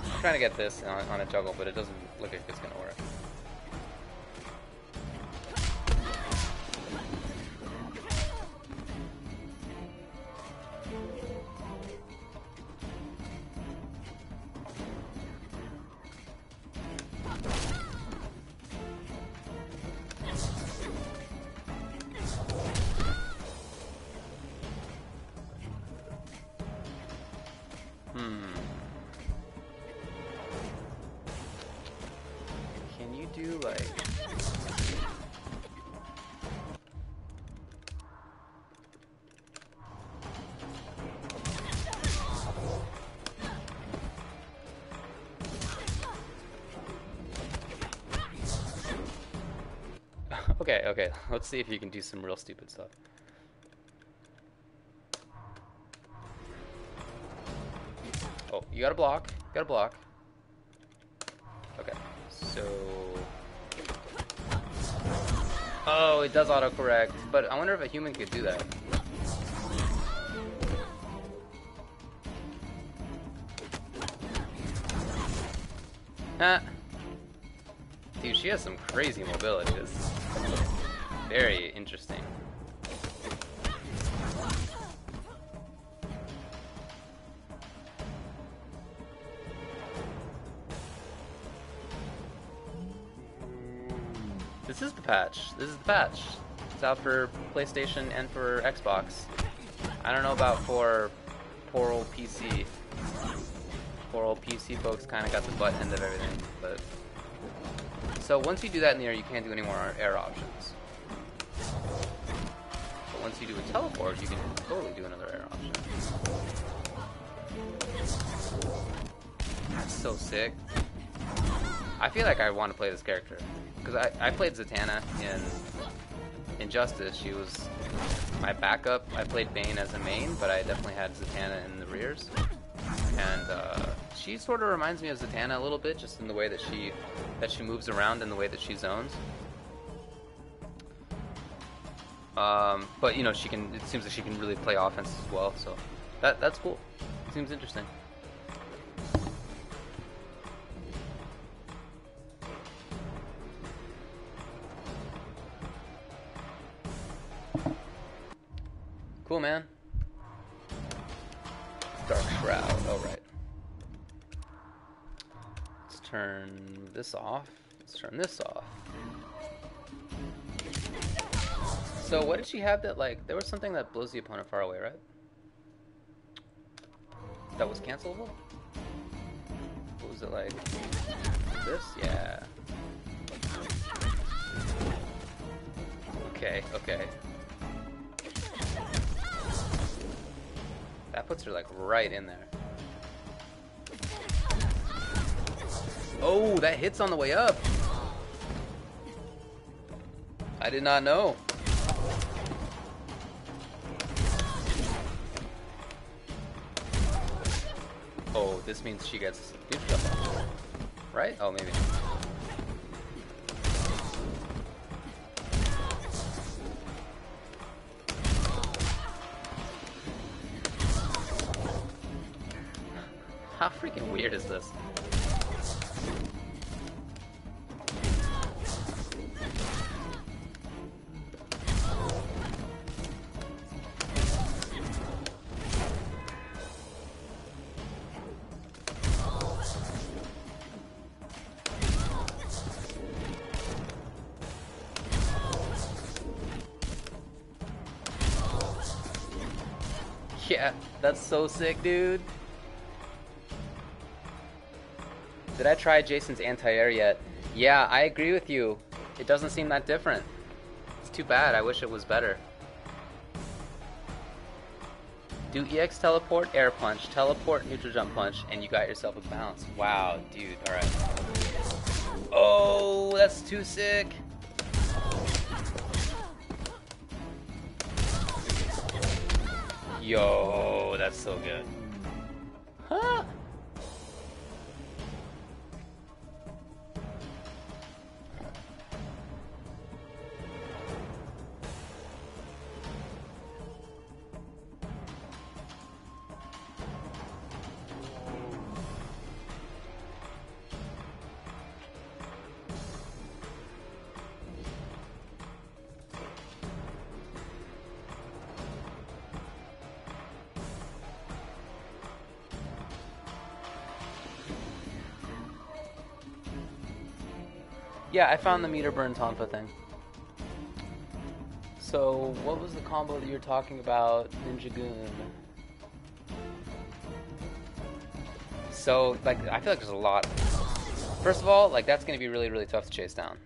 I'm trying to get this on a juggle, but it doesn't look like it's gonna work. Can you do like... Okay, let's see if you can do some real stupid stuff. Oh, you gotta block. Okay, so... Oh, it does autocorrect, but I wonder if a human could do that. Huh. Dude, she has some crazy mobility. This is very interesting. This is the patch. It's out for PlayStation and for Xbox. I don't know about for poor old PC. Poor old PC folks kind of got the butt end of everything, but... So once you do that in the air, you can't do any more air options. But once you do a teleport, you can totally do another air option. That's so sick. I feel like I want to play this character. Because I played Zatanna in Injustice. She was my backup. I played Bane as a main, but I definitely had Zatanna in the rears. And she sort of reminds me of Zatanna a little bit, just in the way that she moves around and the way that she zones. But you know, she can. It seems like she can really play offense as well. So that's cool. Seems interesting. Cool, man. Dark Shroud. Oh, right. Let's turn this off. Let's turn this off. So what did she have that, like, there was something that blows the opponent far away, right? That was cancelable? What was it like? This? Yeah. Okay. That puts her like right in there. Oh, that hits on the way up. I did not know. Oh, this means she gets good stuff. Right? Oh, maybe. How freaking weird is this? Yeah, that's so sick, dude. Did I try Jason's anti-air yet? Yeah, I agree with you. It doesn't seem that different. It's too bad. I wish it was better. Do EX teleport, air punch, teleport, neutral jump punch, and you got yourself a bounce. Wow, dude. Alright. Oh, that's too sick. Yo, that's so good. Huh? Yeah, I found the meter burn Tonfa thing. So, what was the combo that you were talking about, Ninja Goon? So, like, I feel like there's a lot. First of all, like, that's going to be really, really tough to chase down.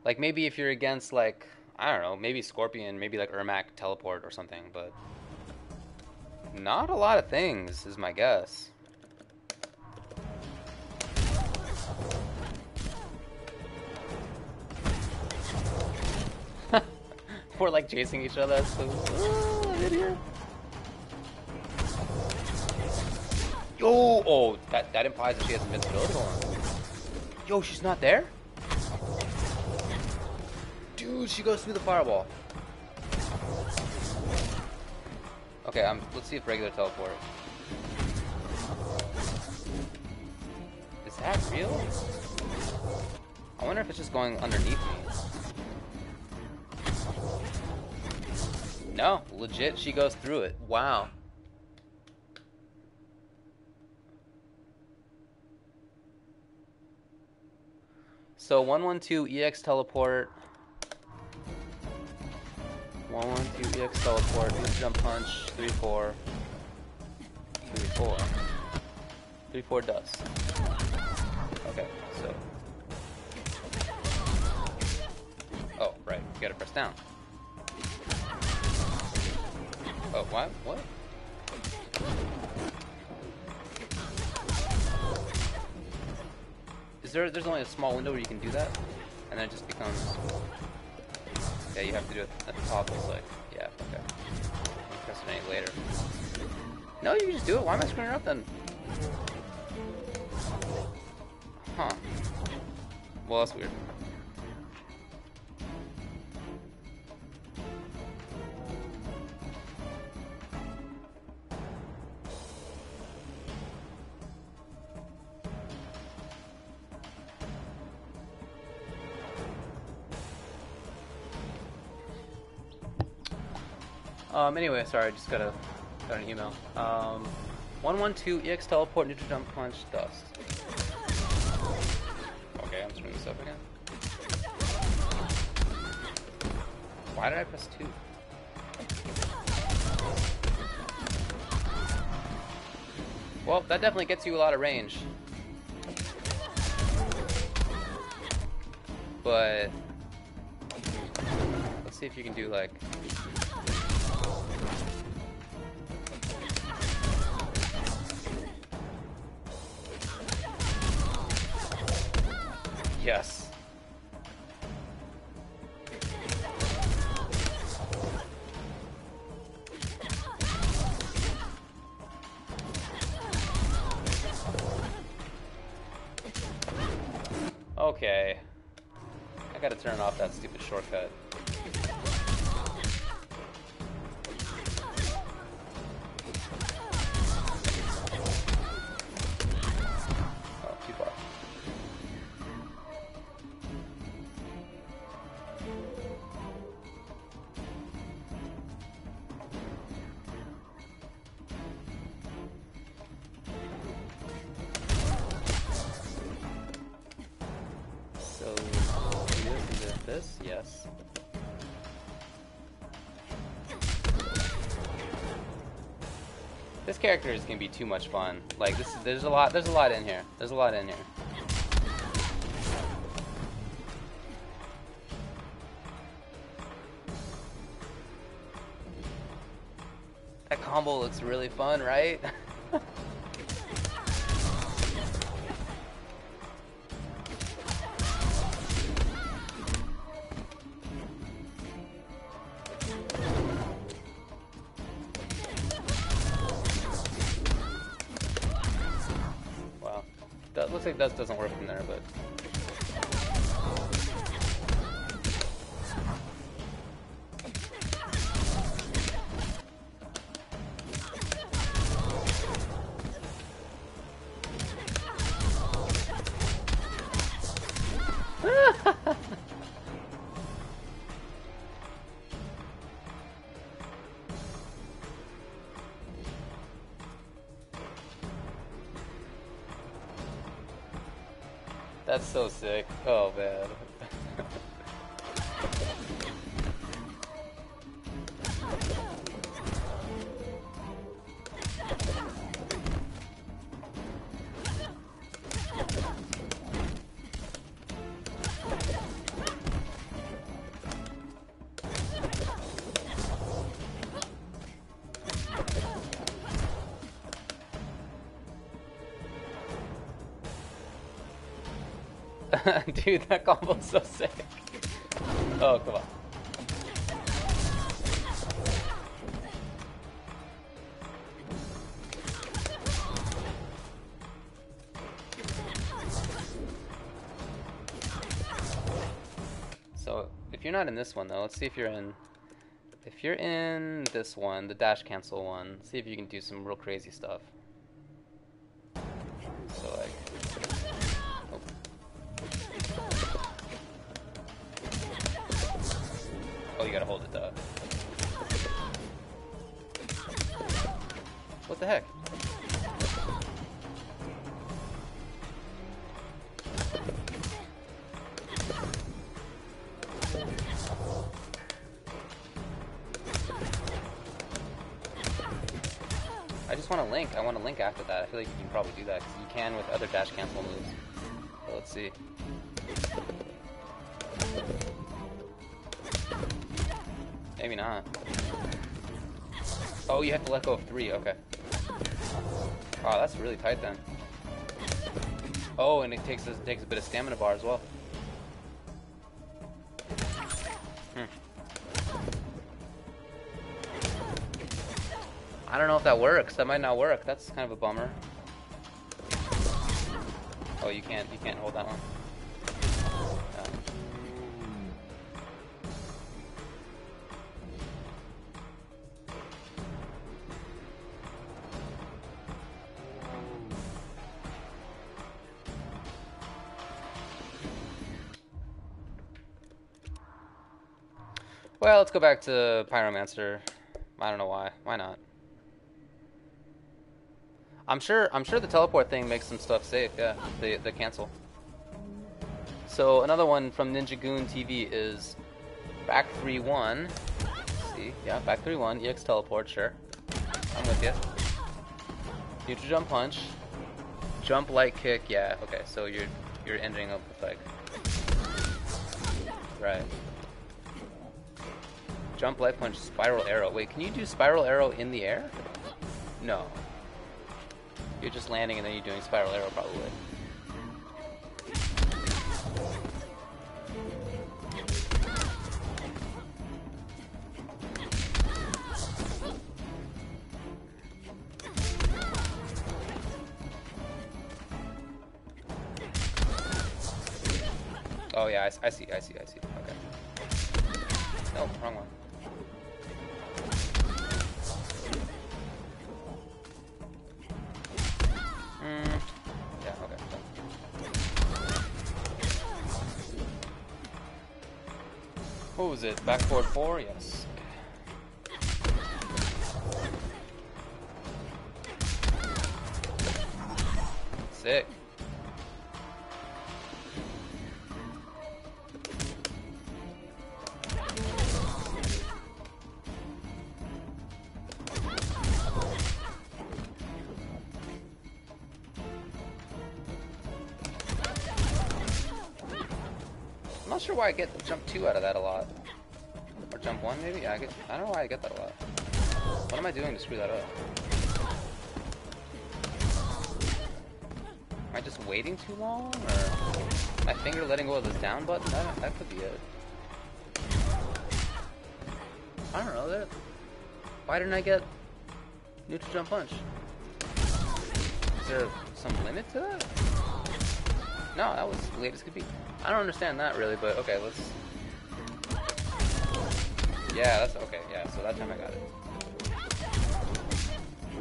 Like, maybe if you're against, like, I don't know, maybe Scorpion, maybe, like, Ermac teleport or something, but not a lot of things, is my guess. We're like chasing each other. So, I'm in here. Yo, oh, that implies that she has invincibility going on. Yo, she's not there? Dude, she goes through the fireball. Okay, let's see if regular teleport. Is that real? I wonder if it's just going underneath me. No, legit, she goes through it. Wow. So 112 EX teleport. 112 EX teleport. Jump punch. 3-4. 3-4. 3-4 dust. Okay, so. Oh, right. You gotta press down. Oh, what? What? There's only a small window where you can do that? And then it just becomes... Yeah, you have to do it at the top, it's like... Yeah, okay. You press it any later. No, you can just do it. Why am I screwing it up then? Huh. Well, that's weird. Anyway, sorry, I just got an email. 112 EX teleport, neutral jump punch, dust. Okay, I'm screwing this up again. Why did I press 2? Well, that definitely gets you a lot of range. But let's see if you can do like... Yes. Okay. I gotta turn off that stupid shortcut. Oh, too far. So, this, yes. This character is gonna be too much fun. Like there's a lot in here. There's a lot in here. combo looks really fun, right? Wow. That looks like that doesn't work from there, but... That's so sick. Oh man. Dude, that combo's so sick. Oh, come on. So, if you're not in this one though, let's see if you're in... If you're in this one, the dash cancel one, see if you can do some real crazy stuff. So like... Oh, you gotta hold it though. What the heck? I just want to link. I want to link after that. I feel like you can probably do that because you can with other dash cancel moves. So let's see. Maybe not. Oh, you have to let go of 3, okay. Oh, that's really tight then. Oh, and it takes a bit of stamina bar as well. I don't know if that works. That might not work. That's kind of a bummer. Oh, you can't hold that one. No. Well, let's go back to Pyromancer. I don't know why. Why not? I'm sure the teleport thing makes some stuff safe, yeah. The cancel. So another one from Ninja Goon TV is back 3-1. See, yeah, back 3-1, EX teleport, sure. I'm with you. Neutral jump punch. Jump light kick, yeah, okay, so you're ending up with like... Right. Jump light punch, spiral arrow. Wait, can you do spiral arrow in the air? No. You're just landing and then you're doing spiral arrow probably. Oh yeah, I see. Okay. No, wrong one. Yeah, okay. What was it? Back forward 4? Yes. Sick. I'm not sure why I get jump 2 out of that a lot. Or jump 1 maybe? Yeah, I don't know why I get that a lot. What am I doing to screw that up? Am I just waiting too long? Or my finger letting go of this down button? That could be it. I don't know. Why didn't I get neutral jump punch? Is there some limit to that? No, that was late as could be. I don't understand that really, but okay, let's... Yeah, that's okay. Yeah, so that time I got it.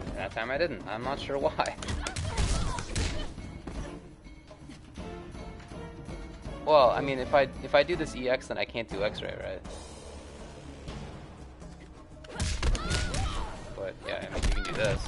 And that time I didn't. I'm not sure why. Well, I mean, if I do this EX, then I can't do X-ray, right? But yeah, I mean, you can do this.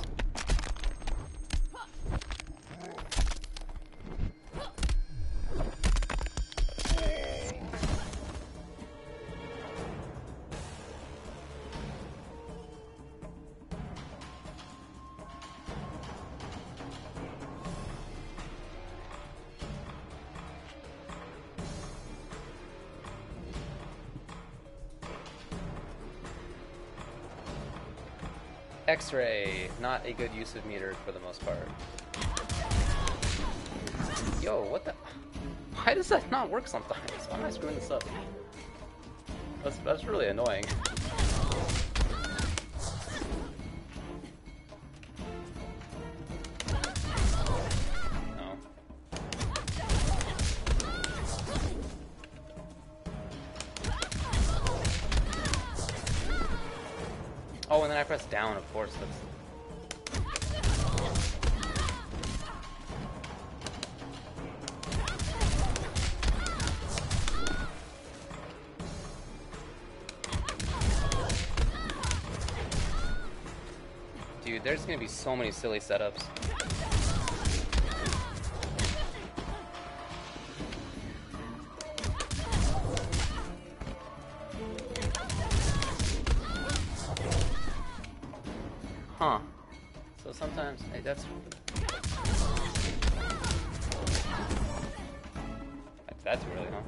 X-ray, not a good use of meter for the most part. Yo, what the? Why does that not work sometimes? Why am I screwing this up? That's really annoying. No. Oh, and then I press down, of course. Dude, there's gonna be so many silly setups. Huh. So sometimes, hey, that's too early, huh?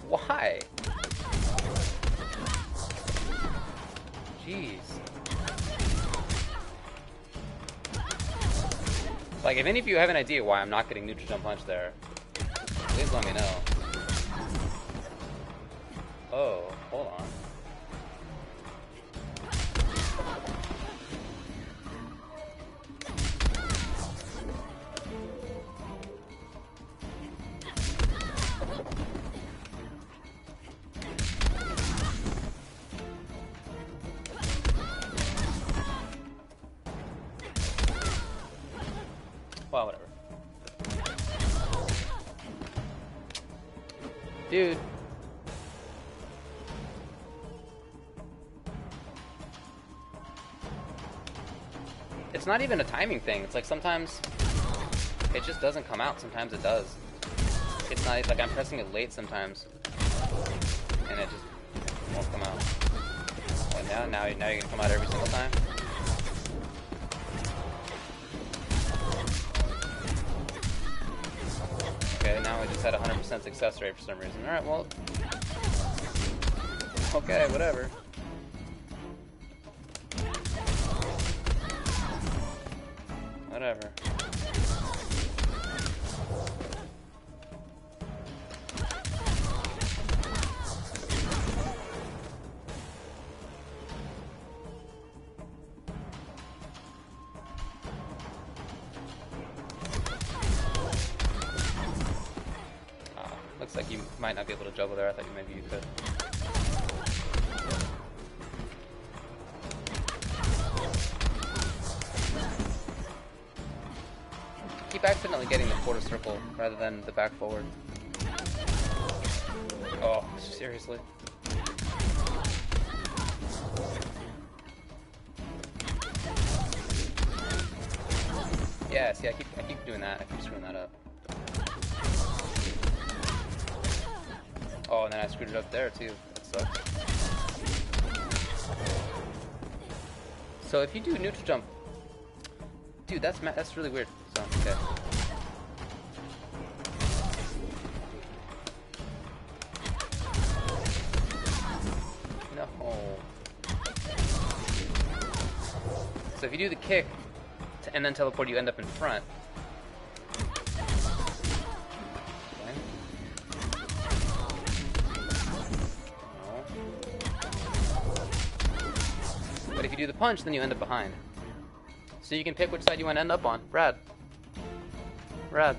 Why? Jeez. Like, if any of you have an idea why I'm not getting neutral jump punch there, please let me know. Oh, hold on. Well, whatever. Dude. It's not even a timing thing. It's like sometimes it just doesn't come out. Sometimes it does. It's not, it's like I'm pressing it late sometimes. And it just won't come out. But now you're gonna come out every single time. Okay, now we just had 100% success rate for some reason. Alright, well... Okay, whatever. Whatever. Looks like you might not be able to juggle there. I thought maybe you could. Keep accidentally getting the quarter circle rather than the back forward. Oh, seriously. Yeah, see, I keep doing that. I keep screwing that up. Oh, and then I screwed it up there too. That sucks. So if you do neutral jump, dude, that's really weird. So okay. So if you do the kick and then teleport, you end up in front. Okay. No. But if you do the punch, then you end up behind. So you can pick which side you want to end up on. Rad. Rad.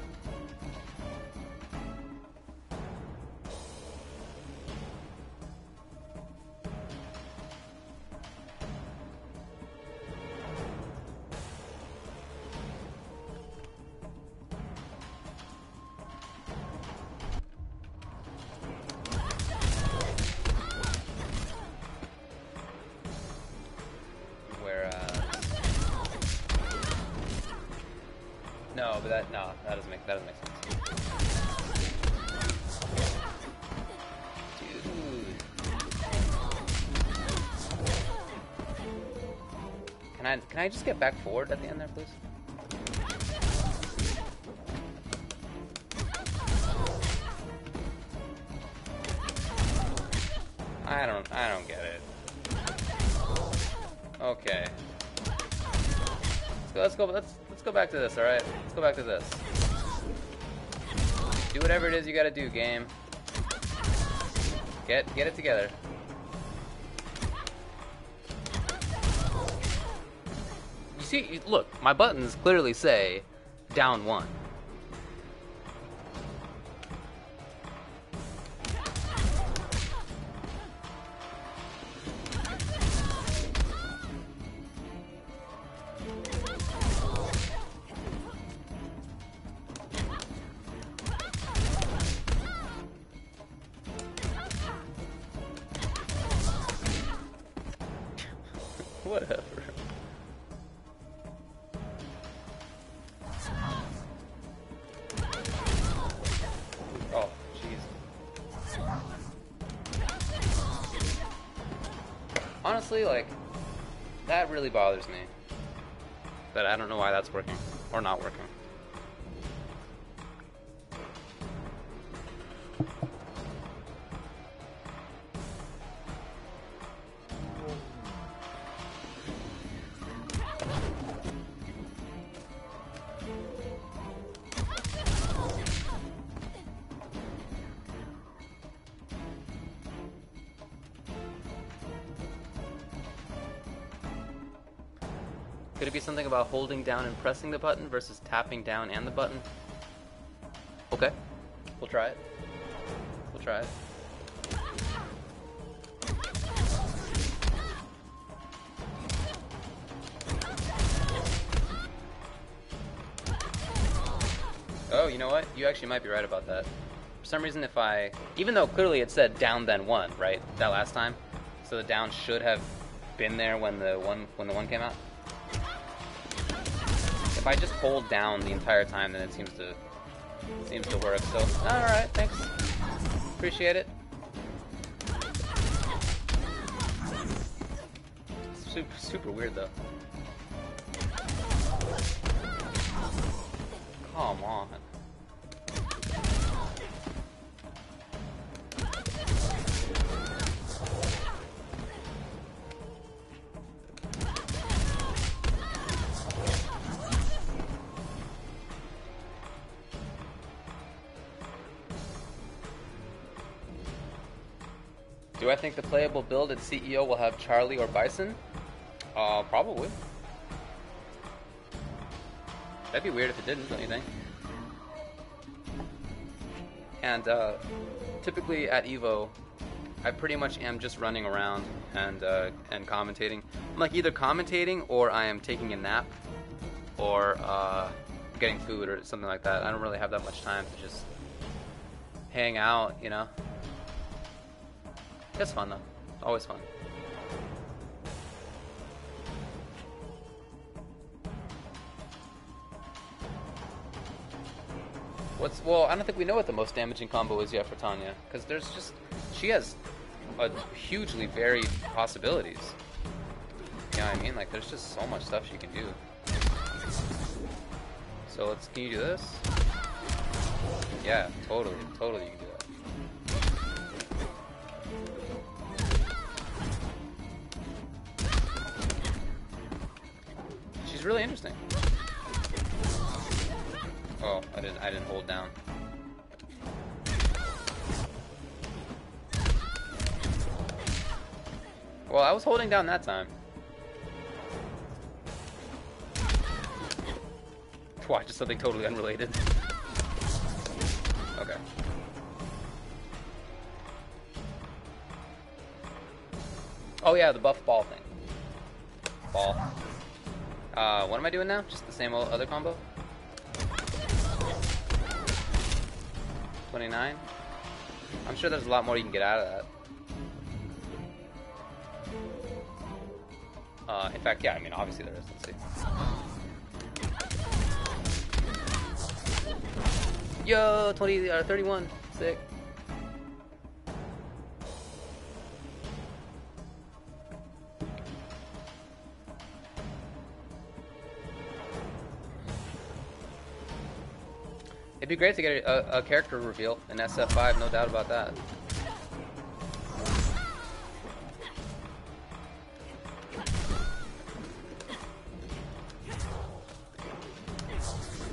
No, but that doesn't make sense. Dude. Can I just get back forward at the end there, please? I don't get it. Okay. Let's go back to this, alright? Let's go back to this. Do whatever it is you gotta do, game. Get it together. You see, look, my buttons clearly say down 1. Whatever. Oh, jeez. Honestly, like, that really bothers me. But I don't know why that's working. Or not working. Could it be something about holding down and pressing the button versus tapping down and the button? Okay. We'll try it. We'll try it. Oh, you know what? You actually might be right about that. For some reason, if I... Even though clearly it said down then 1, right? That last time. So the down should have been there when the one came out. If I just hold down the entire time, then it seems to work. So, all right, thanks. Appreciate it. Super weird though. Come on. Do I think the playable build at CEO will have Charlie or Bison? Probably. That'd be weird if it didn't, don't you think? And typically at Evo, I pretty much am just running around and commentating. I'm like either commentating or I am taking a nap or getting food or something like that. I don't really have that much time to just hang out, you know? It's fun though. Always fun. Well, I don't think we know what the most damaging combo is yet for Tanya, because she has a hugely varied possibilities. You know what I mean? Like, there's just so much stuff she can do. So can you do this? Yeah, totally you can do that. She's really interesting. Oh, I didn't hold down. Well, I was holding down that time. Watch, just something totally unrelated. Okay. Oh yeah, the buff ball thing. Ball. What am I doing now? Just the same old other combo? 29? I'm sure there's a lot more you can get out of that. In fact, yeah, I mean, obviously there is. Let's see. Yo, 31. Sick. It'd be great to get a character reveal in SF5, no doubt about that.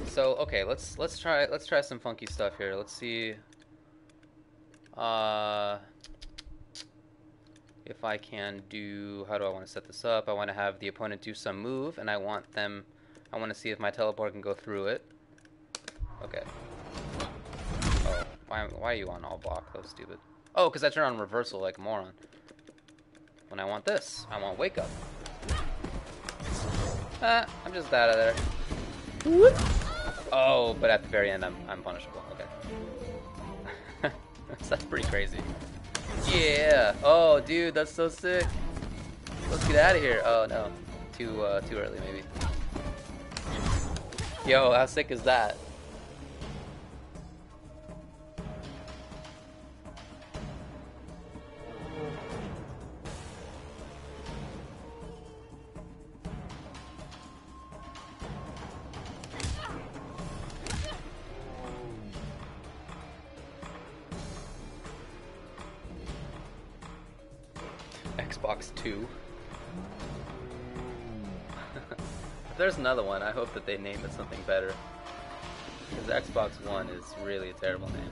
So okay, let's try some funky stuff here. Let's see if I can do. How do I want to set this up? I want to have the opponent do some move, and I want to see if my teleport can go through it. Okay. Oh, why are you on all block? That was stupid. Oh, because I turn on reversal like a moron. When I want this, I want wake up. I'm just out of there. Whoop. Oh, but at the very end, I'm punishable. Okay. That's pretty crazy. Yeah. Oh, dude, that's so sick. Let's get out of here. Oh no, too early maybe. Yo, how sick is that? Xbox 2. If there's another one, I hope that they name it something better. Because Xbox One is really a terrible name.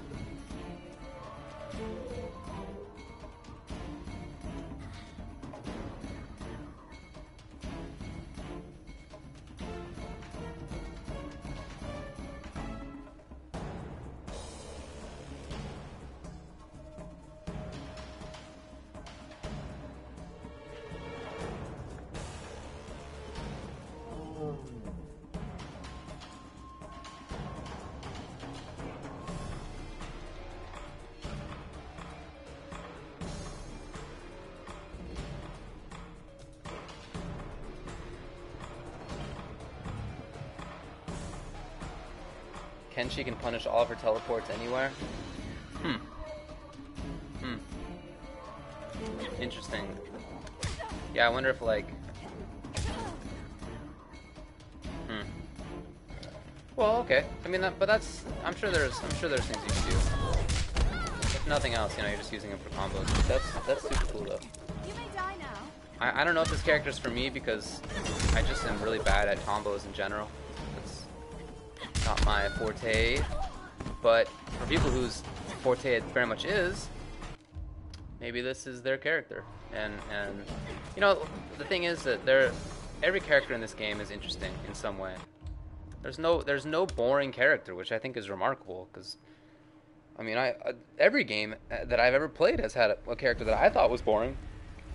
Kenshi can punish all of her teleports anywhere? Interesting. Yeah, I wonder if like... Well, okay. I mean, but that's... I'm sure there's things you can do. If nothing else, you know, you're just using them for combos. That's super cool though. You may die now. I don't know if this character's for me because I just am really bad at combos in general. It's not my forte. But for people whose forte it very much is, maybe this is their character. And you know, the thing is that every character in this game is interesting in some way. There's no boring character, which I think is remarkable. Because I mean, every game that I've ever played has had a character that I thought was boring,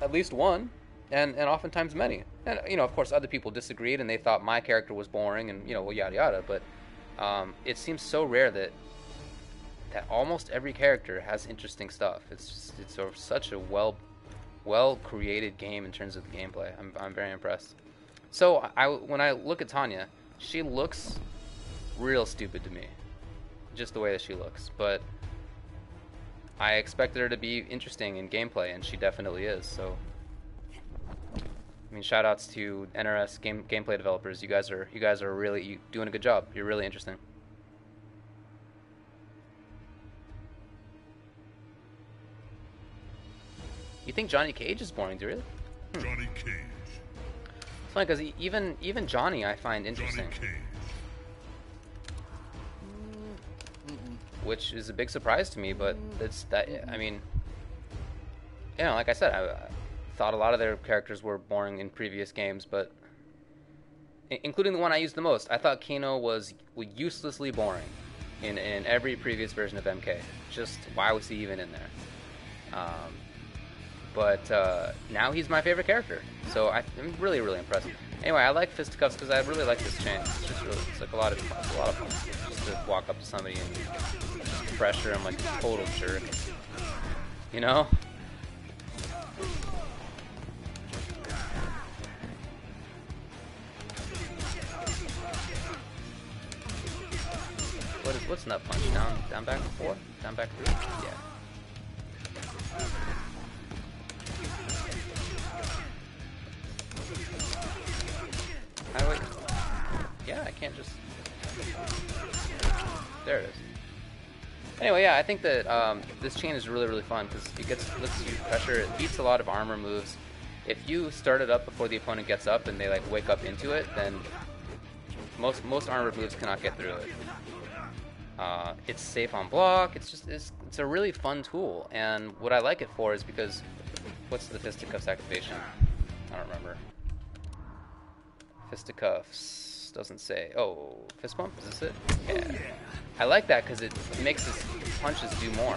at least one, and oftentimes many. And you know, of course, other people disagreed and they thought my character was boring, and you know, well, yada yada. But it seems so rare that almost every character has interesting stuff. It's such a well created game in terms of the gameplay. I'm very impressed. So when I look at Tanya, she looks real stupid to me, just the way that she looks. But I expected her to be interesting in gameplay, and she definitely is. So I mean, shout outs to NRS gameplay developers. You guys are really doing a good job. You're really interesting. You think Johnny Cage is boring, do you really? Johnny Cage. It's funny because even Johnny I find Johnny interesting, Cage. which is a big surprise to me. But it's that, I mean, you know, like I said, I thought a lot of their characters were boring in previous games, but including the one I used the most, I thought Kano was uselessly boring in every previous version of MK. Just why was he even in there? But now he's my favorite character, so I'm really impressed. Anyway, I like fisticuffs because I really like this chain. It's like a lot of fun just to walk up to somebody and just pressure him like a total jerk. You know? What's nut punch? Down back 4? Down back 3? Yeah. Wait. Yeah, I can't just... There it is. Anyway, yeah, I think that this chain is really fun because lets you pressure. It beats a lot of armor moves. If you start it up before the opponent gets up and they like wake up into it, then most armor moves cannot get through it. It's safe on block. It's a really fun tool, and what I like it for is because what's the fisticuffs activation? I don't remember. Fisticuffs doesn't say. Oh, fist bump? Is this it? Yeah. I like that because it makes his punches do more.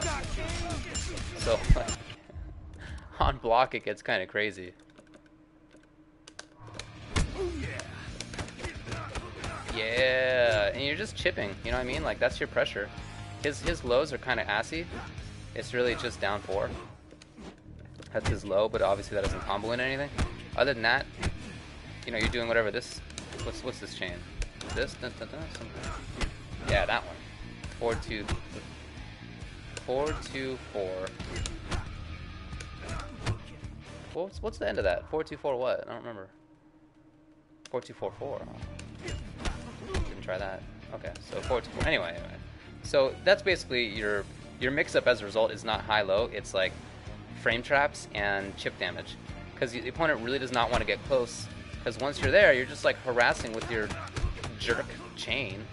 So like, on block it gets kind of crazy. Yeah, and you're just chipping, you know what I mean? Like, that's your pressure. His lows are kind of assy. It's really just down 4. That's his low, but obviously that doesn't combo in anything. Other than that, you know, you're doing whatever this... What's this chain? This? Dun, dun, dun, yeah, that one. 4, 2... 4, 2, 4. What's the end of that? 4, 2, 4 what? I don't remember. 4, 2, 4, 4. Didn't try that. Okay, so 4, 2, 4. Anyway. So that's basically your mix-up as a result is not high-low. It's like frame traps and chip damage. Because the opponent really does not want to get close. Because once you're there, you're just like harassing with your jerk chain.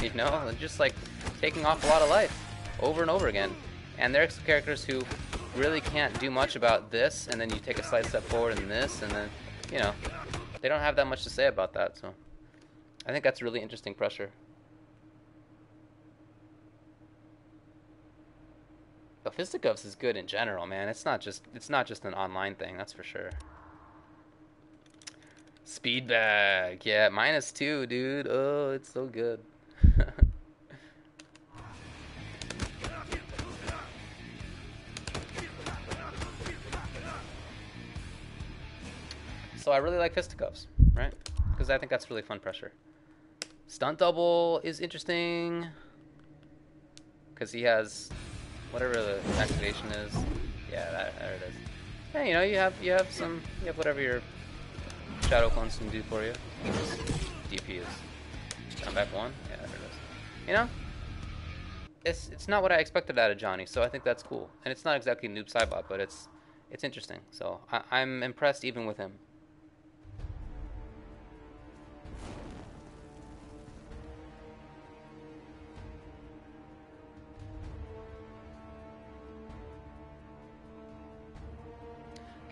You know? And just like taking off a lot of life over and over again. And there's characters who really can't do much about this, and then you take a slight step forward in this, and then, you know, they don't have that much to say about that, so I think that's really interesting pressure. But fisticuffs is good in general, man. It's not just an online thing, that's for sure. Speed bag, yeah, -2, dude. Oh, it's so good. So I really like fisticuffs, right? Because I think that's really fun pressure. Stunt double is interesting because he has whatever the activation is. Yeah, there it is. Yeah, you know, you have whatever your shadow clones can do for you. DP is down back 1. Yeah, there it is. You know, it's not what I expected out of Johnny, so I think that's cool. And it's not exactly noob Cybot, but it's interesting. So I'm impressed even with him.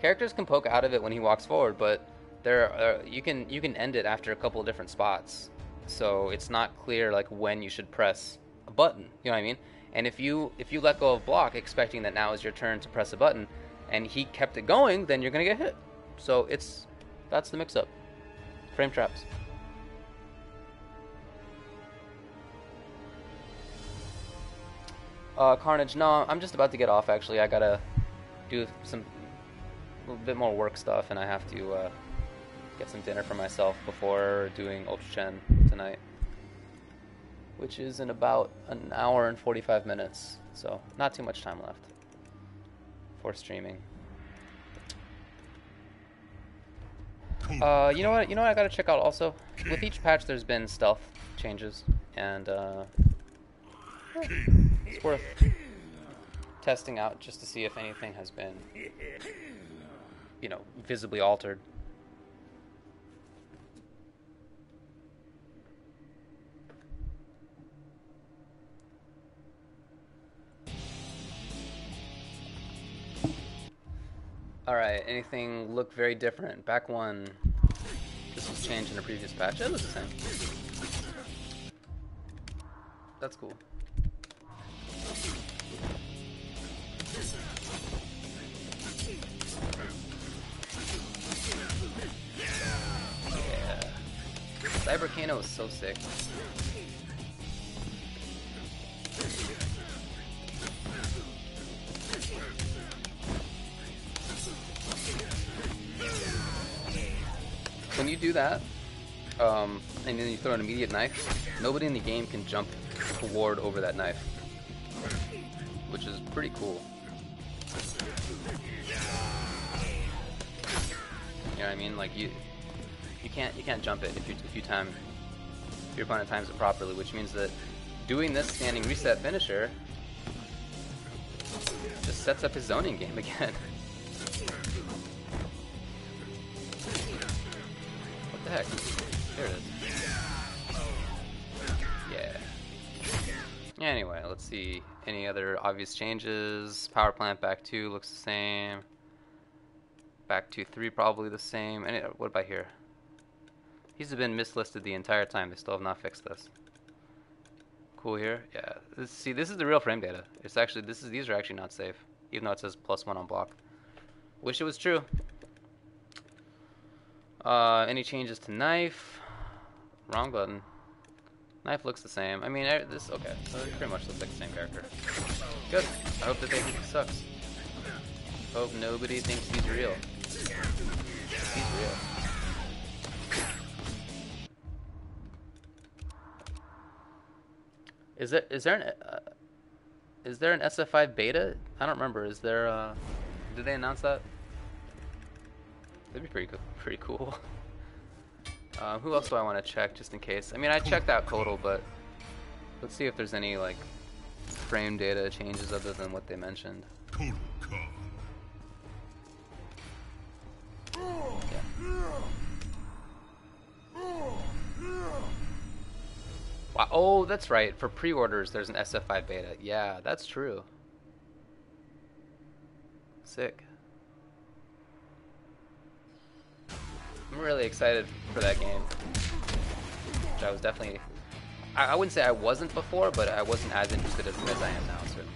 Characters can poke out of it when he walks forward, but you can end it after a couple of different spots. So it's not clear like when you should press a button. You know what I mean? And if you let go of block, expecting that now is your turn to press a button, and he kept it going, then you're gonna get hit. So that's the mix-up. Frame traps. Carnage. No, I'm just about to get off. Actually, I gotta do a little bit more work stuff, and I have to get some dinner for myself before doing Ultra Chen tonight, which is in about an hour and 45 minutes, so not too much time left for streaming. You know what I gotta check out also? With each patch there's been stealth changes, and it's worth testing out just to see if anything has been, you know, visibly altered. Alright, anything look very different? Back one. This was changed in a previous patch. It looks the same. That's cool. Yeah. Cyber Kano is so sick. When you do that, and then you throw an immediate knife, nobody in the game can jump toward over that knife, which is pretty cool. You know what I mean? Like you can't jump it if your opponent times it properly, which means that doing this standing reset finisher just sets up his zoning game again. What the heck? There it is. Yeah. Anyway, let's see. Any other obvious changes? Power plant back 2 looks the same. Back 2-3 probably the same. And what about here? These have been mislisted the entire time. They still have not fixed this. Cool here. Yeah. This is the real frame data. It's actually these are actually not safe, even though it says +1 on block. Wish it was true. Any changes to knife? Wrong button. Knife looks the same. I mean, this okay. So it pretty much looks like the same character. Good. I hope that they think he sucks. Hope nobody thinks he's real. He's real. Is there an SF5 beta? I don't remember. Is there? Did they announce that? That'd be pretty cool. Who else do I want to check just in case? I mean, I checked out Kodal, but let's see if there's any like frame data changes other than what they mentioned. Yeah. Wow. Oh, that's right. For pre-orders, there's an SF5 beta. Yeah, that's true. Sick. I'm really excited for that game. Which I was definitely... I wouldn't say I wasn't before, but I wasn't as interested as I am now, certainly.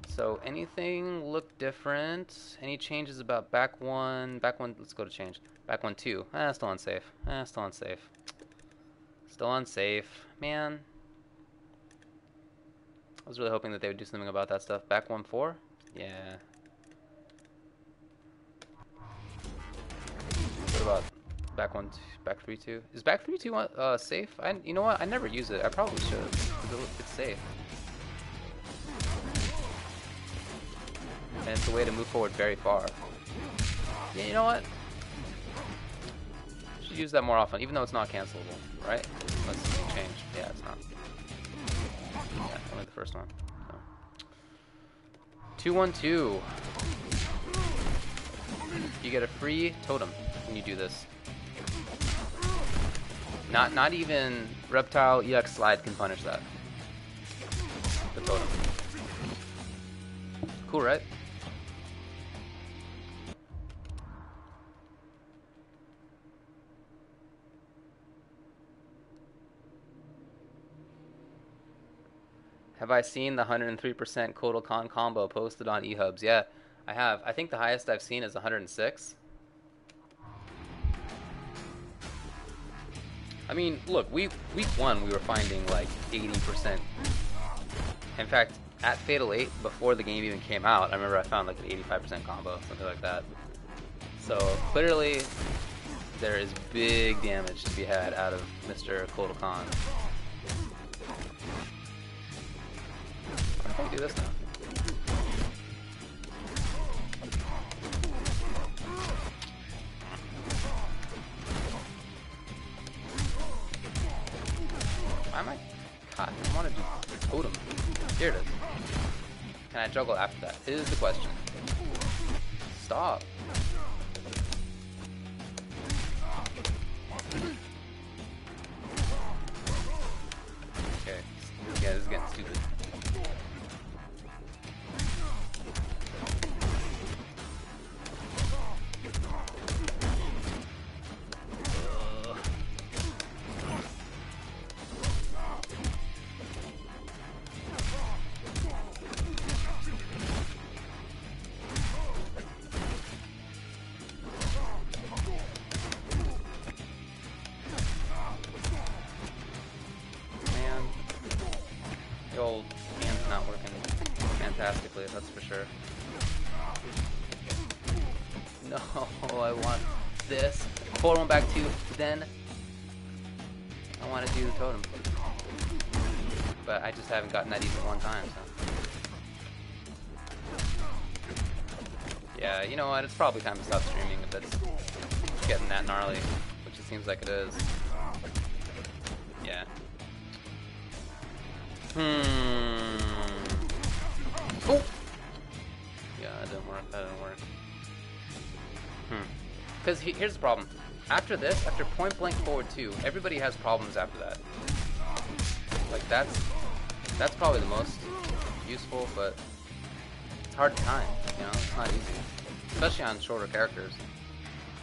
So, anything look different? Any changes about back one? Back one, let's go to change. Back 1-2. Still unsafe. Still unsafe. Still unsafe. Man. I was really hoping that they would do something about that stuff. Back 1-4? Yeah. What about back 3-2? Is back 3-2 safe? You know what? I never use it. I probably should. It's safe. And it's a way to move forward very far. Yeah, you know what? Should use that more often, even though it's not cancelable, right? Let's change. Yeah, it's not. Yeah, only the first one. So. 2-1-2. You get a free totem when you do this. Not even Reptile EX Slide can punish that. The totem. Cool, right? Have I seen the 103% Kotal Khan combo posted on eHubs? Yeah, I have. I think the highest I've seen is 106. I mean, look, week 1 we were finding like 80%. In fact, at Fatal 8, before the game even came out, I remember I found like an 85% combo, something like that. So clearly, there is big damage to be had out of Mr. Kotal Khan. How do we do this now? Why am I? God, I want to do totem. Here it is. Can I juggle after that? Is the question. Stop. Okay. Yeah, this is getting stupid. sarcastically, that's for sure. No, I want this. Forward 1 back 2, then I want to do the totem. But I just haven't gotten that even one time, so. Yeah, you know what, it's probably time to stop streaming if it's getting that gnarly, which it seems like it is. Yeah. Oh! Yeah, that didn't work, that didn't work. Because here's the problem. After this, after point blank forward 2, everybody has problems after that. Like that's probably the most useful, but it's hard to time, you know, it's not easy. Especially on shorter characters.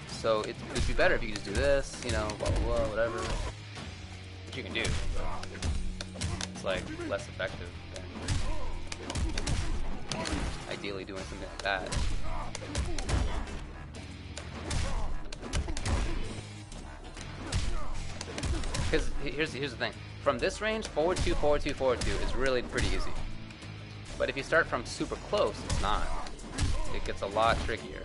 So it'd be better if you could just do this, you know, blah blah blah, whatever. Which you can do, but it's like less effective than ideally doing something like that. Because here's the thing. From this range, forward 2, forward 2, forward 2 is really pretty easy. But if you start from super close, it's not. It gets a lot trickier.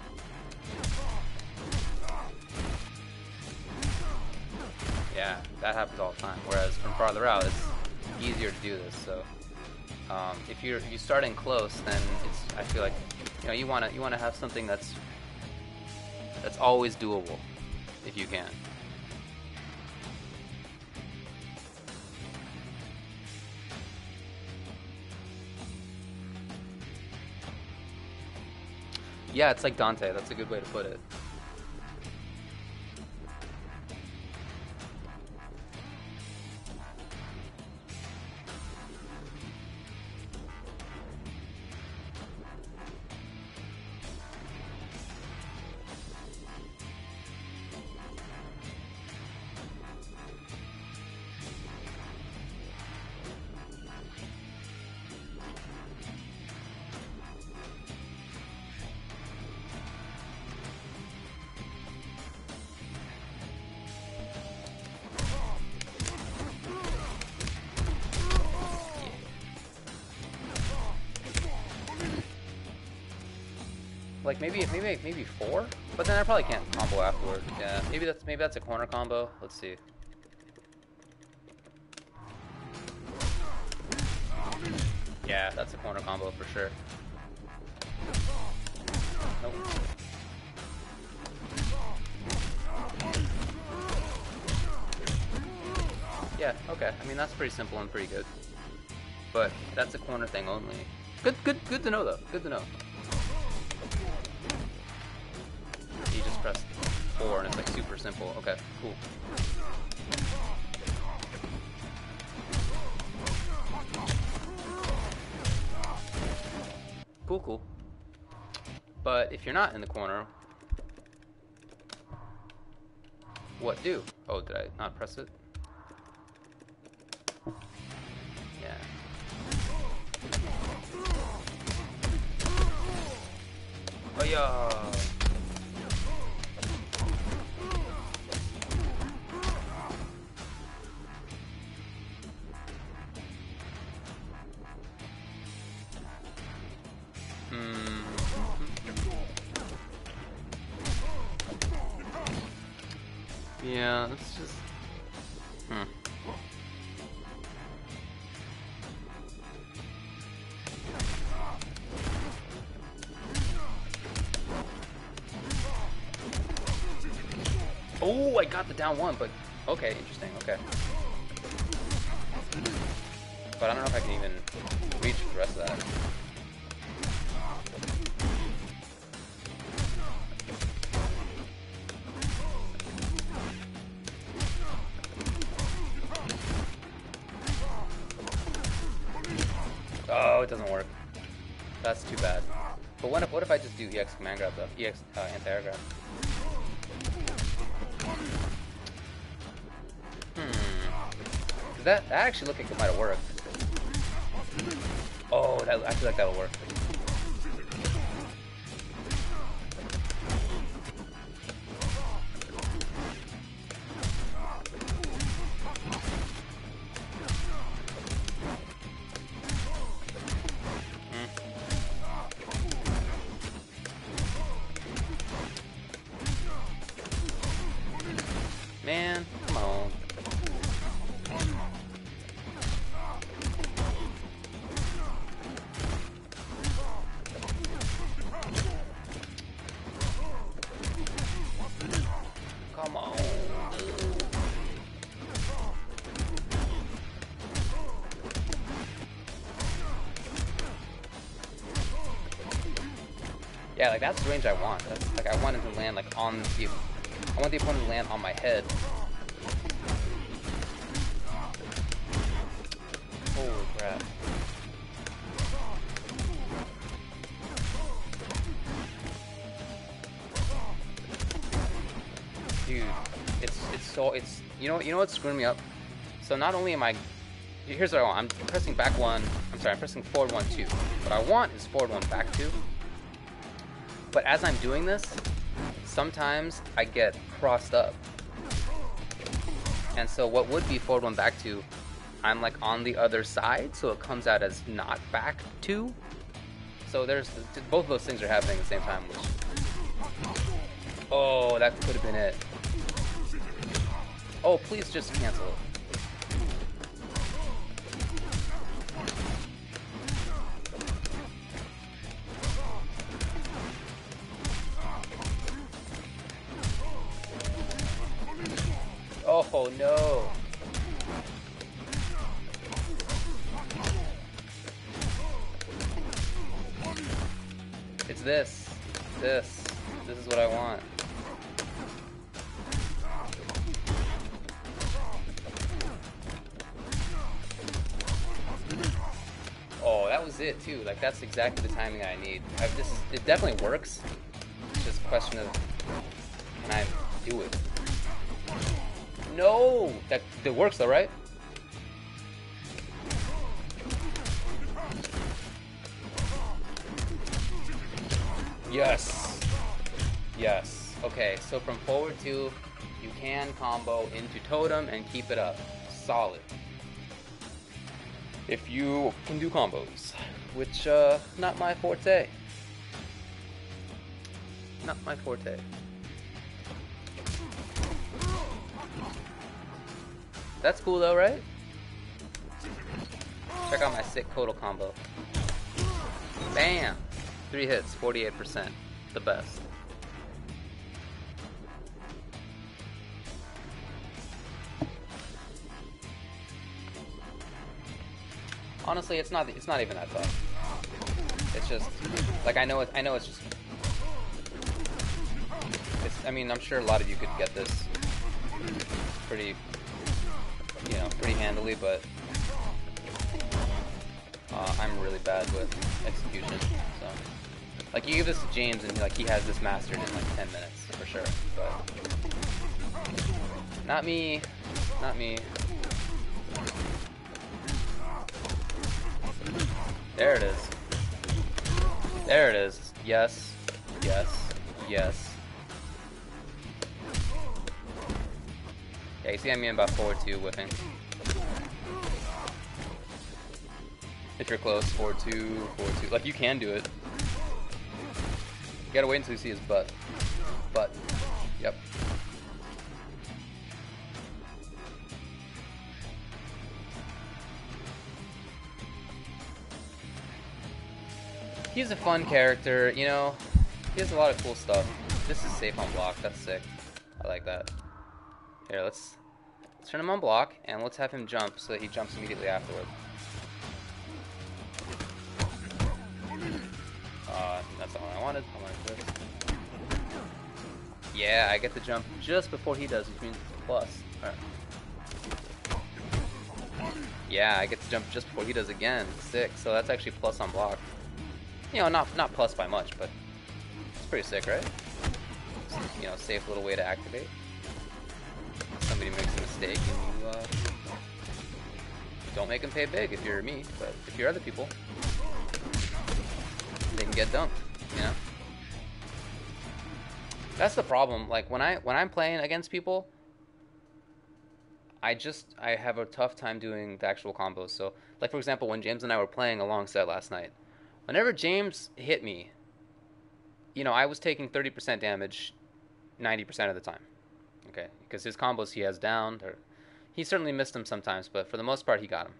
Yeah, that happens all the time. Whereas from farther out, it's easier to do this. So if you start in close, then it's, I feel like, you know, you wanna have something that's always doable, if you can. Yeah, it's like Dante. That's a good way to put it. Like maybe 4, but then I probably can't combo afterward. Yeah, maybe that's a corner combo. Let's see. Yeah, that's a corner combo for sure. Nope. Yeah, okay. I mean that's pretty simple and pretty good. But that's a corner thing only. Good to know though. Good to know. You just press 4 and it's like super simple. Okay, cool. Cool. But if you're not in the corner, what do? Oh, did I not press it? Yeah. Oh yeah. Yeah, it's just... Oh, I got the down 1, but... Okay, interesting, okay. But I don't know if I can even reach the rest of that. Oh, it doesn't work. That's too bad. But what if I just do EX command grab though? EX anti-air grab. That actually looked like it might have worked. Oh, I feel like that'll work. Man, come on. Come on. Yeah, like that's the range I want. That's like I want him to land like on the. I want the opponent to land on my head. Holy crap! Dude, it's you know what's screwing me up. So not only am I, here's what I want. I'm pressing back one. I'm pressing forward 1-2. What I want is forward 1 back 2. But as I'm doing this, sometimes I get crossed up. And so what would be forward 1 back 2, I'm like on the other side, so it comes out as not back 2. So there's both of those things are happening at the same time. Oh, that could have been it. Oh, please just cancel it. Oh no. It's this. This is what I want. Oh, that was it too. Like that's exactly the timing I need. It definitely works. It's just a question of can I do it? No, that works though, right? Yes. Yes. Okay, so from forward 2, you can combo into totem and keep it up. Solid. If you can do combos, which not my forte. Not my forte. That's cool though, right? Check out my sick Kotal combo. Bam! 3 hits, 48%. The best. Honestly, it's not even that tough. It's just like I know it's just I mean, I'm sure a lot of you could get this pretty handily, but I'm really bad with execution. So, like, you give this to James, and he has this mastered in like 10 minutes for sure. But not me, not me. There it is. There it is. Yes, yes, yes. Yeah, you see I mean about forward 2 whipping. If you're close, forward 2. Like, you can do it. You gotta wait until you see his butt. Butt. Yep. He's a fun character, you know. He has a lot of cool stuff. This is safe on block. That's sick. I like that. Here, let's turn him on block, and let's have him jump so that he jumps immediately afterward. That's not what I wanted. I wanted this. Yeah, I get the jump just before he does, which means plus. Alright. Yeah, I get to jump just before he does again. Sick. So that's actually plus on block. You know, not plus by much, but it's pretty sick, right? You know, safe little way to activate. Somebody makes a mistake and you don't make them pay big if you're me, but if you're other people, they can get dunked, you know? That's the problem. Like when I'm playing against people, I have a tough time doing the actual combos. So, like for example, when James and I were playing a long set last night, whenever James hit me, you know, I was taking 30% damage 90% of the time. Okay, because his combos he has down, or he certainly missed them sometimes, but for the most part he got them.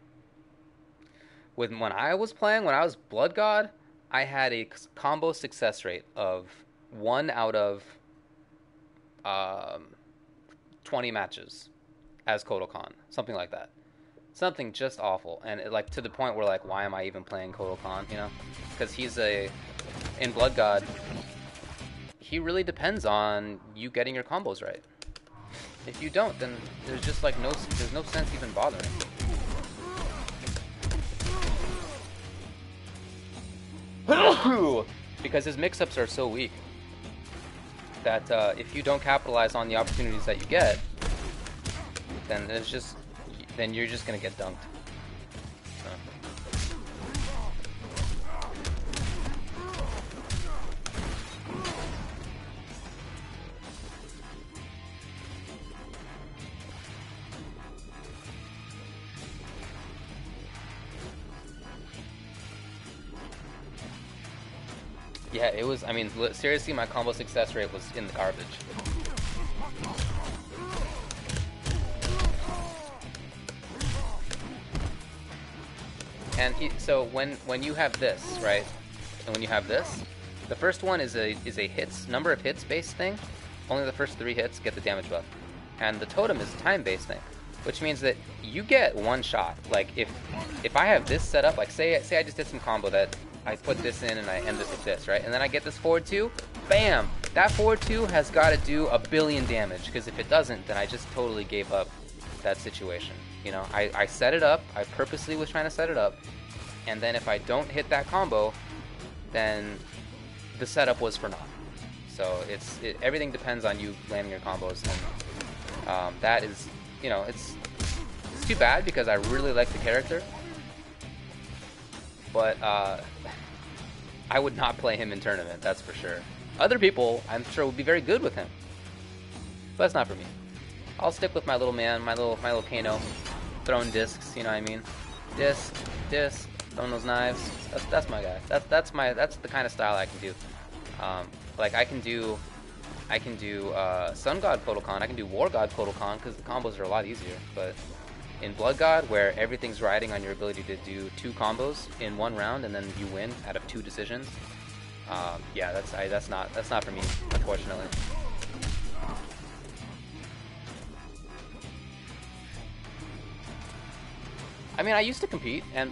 When I was playing, when I was Blood God, I had a combo success rate of 1 out of 20 matches as Kodokan, something like that. Something just awful, and like to the point where like, why am I even playing Kodokan? You know, because in Blood God, he really depends on you getting your combos right. If you don't, then there's just like there's no sense even bothering. Because his mix-ups are so weak that if you don't capitalize on the opportunities that you get, then you're just gonna get dunked. So. Yeah, it was, I mean, seriously, my combo success rate was in the garbage. And so when you have this, right, and when you have this, the first one is a number of hits based thing. Only the first 3 hits get the damage buff. And the totem is a time based thing, which means that you get one shot. Like if I have this set up, like say I just did some combo that I put this in and I end this with this, right? And then I get this forward 2, bam! That forward 2 has got to do 1 billion damage, because if it doesn't, then I just totally gave up that situation. You know, I set it up, I purposely was trying to set it up, and then if I don't hit that combo, then the setup was for naught. So everything depends on you landing your combos, and that is, you know, it's too bad because I really like the character, but I would not play him in tournament, that's for sure. Other people, I'm sure, would be very good with him, but that's not for me. I'll stick with my little man, my little Kano, throwing discs. You know what I mean? Disc, throwing those knives. That's my guy. That's the kind of style I can do. Like I can do Sun God Kodokan. I can do War God Kodokan because the combos are a lot easier. But in Blood God, where everything's riding on your ability to do 2 combos in 1 round and then you win out of 2 decisions, yeah, that's not for me, unfortunately. I mean, I used to compete, and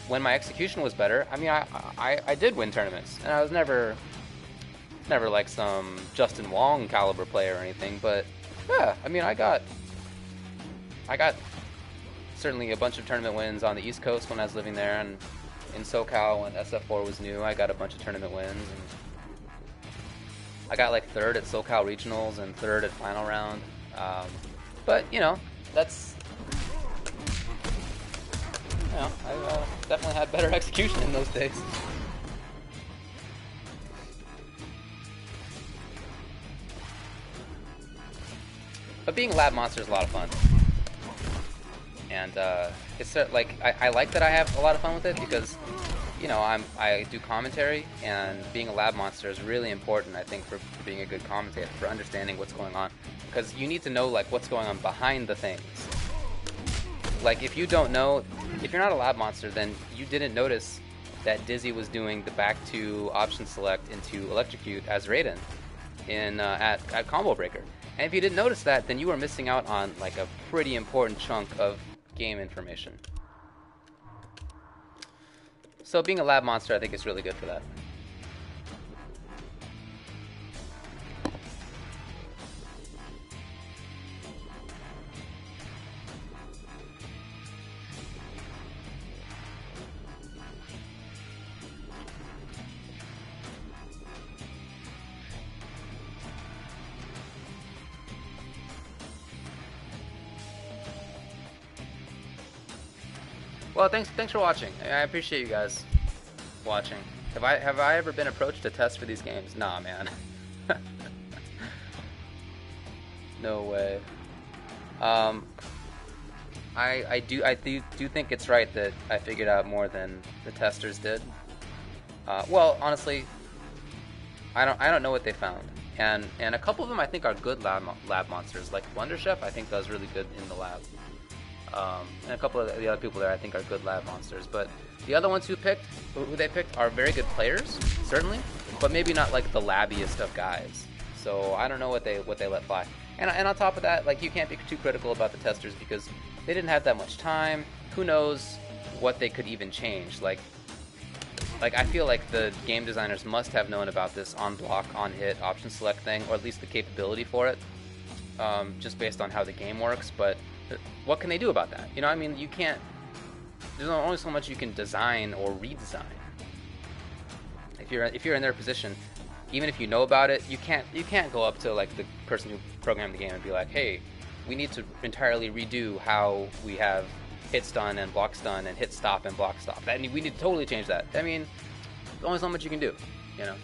when my execution was better, I mean, I did win tournaments, and I was never like some Justin Wong caliber player or anything, but yeah, I mean, I got certainly a bunch of tournament wins on the East Coast when I was living there, and in SoCal when SF4 was new, I got a bunch of tournament wins, and I got like 3rd at SoCal Regionals and 3rd at Final Round, but you know, that's, you know, I definitely had better execution in those days. But being a lab monster is a lot of fun. And it's like I like that I have a lot of fun with it because, you know, I do commentary, and being a lab monster is really important, I think, for being a good commentator, for understanding what's going on, because you need to know like what's going on behind the things. Like if you don't know, if you're not a lab monster, then you didn't notice that Dizzy was doing the back 2 option select into electrocute as Raiden in at Combo Breaker. And if you didn't notice that, then you were missing out on like a pretty important chunk of game information. So being a lab monster, I think, is really good for that. Well, thanks for watching. I appreciate you guys watching. Have I ever been approached to test for these games? Nah, man. No way. I do think it's right that I figured out more than the testers did. Well, honestly, I don't know what they found. and a couple of them I think are good lab monsters. Like Wonder Chef, I think does really good in the lab. And a couple of the other people there I think are good lab monsters. But the other ones who they picked are very good players, certainly, but maybe not like the labbiest of guys. So I don't know what they let fly. And on top of that, like, you can't be too critical about the testers because they didn't have that much time. Who knows what they could even change? Like I feel like the game designers must have known about this on block, on hit, option select thing, or at least the capability for it, just based on how the game works. But what can they do about that? You know, I mean, you can't. There's only so much you can design or redesign. If you're in their position, even if you know about it, you can't go up to like the person who programmed the game and be like, hey, we need to entirely redo how we have hit stun and block stun and hit stop and block stop. We need to totally change that. I mean, there's only so much you can do, you know.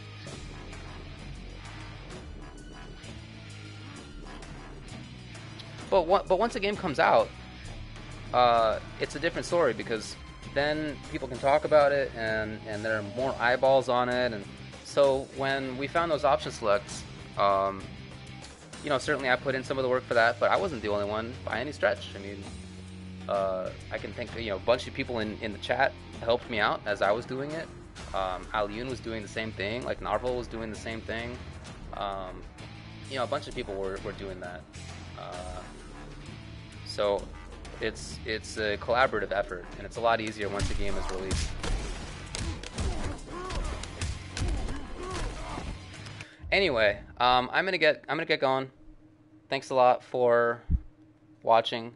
But once a game comes out, it's a different story because then people can talk about it and there are more eyeballs on it. And so when we found those option selects, you know, certainly I put in some of the work for that, but I wasn't the only one by any stretch. I mean, I can think, you know, a bunch of people in the chat helped me out as I was doing it. Aliyun was doing the same thing, like Narvel was doing the same thing. You know, a bunch of people were doing that. So it's a collaborative effort, and it's a lot easier once the game is released. Anyway, I'm gonna get going. Thanks a lot for watching.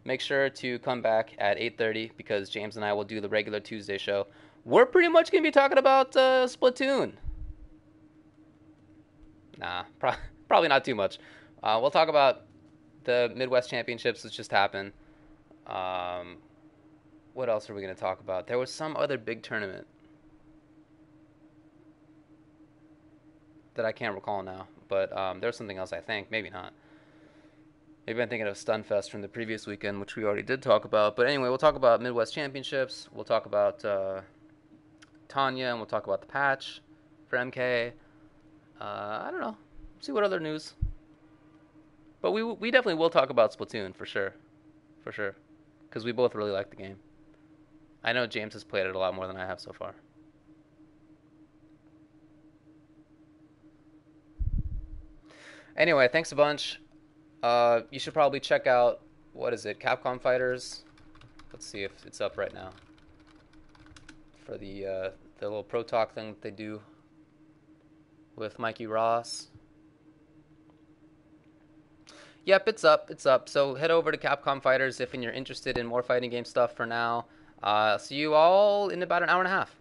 Make sure to come back at 8:30 because James and I will do the regular Tuesday show. We're pretty much gonna be talking about Splatoon. Nah, probably not too much. We'll talk about the Midwest Championships that just happened. What else are we gonna talk about? There was some other big tournament that I can't recall now, but there's something else I think. Maybe not. Maybe I'm thinking of Stunfest from the previous weekend, which we already did talk about. But anyway, we'll talk about Midwest Championships. We'll talk about Tanya, and we'll talk about the patch for MK. I don't know. See what other news. But we definitely will talk about Splatoon for sure. For sure. Because we both really like the game. I know James has played it a lot more than I have so far. Anyway, thanks a bunch. You should probably check out, what is it, Capcom Fighters? Let's see if it's up right now. For the little pro talk thing that they do with Mikey Ross. Yep, it's up. So head over to Capcom Fighters if you're interested in more fighting game stuff for now. See you all in about an hour and a half.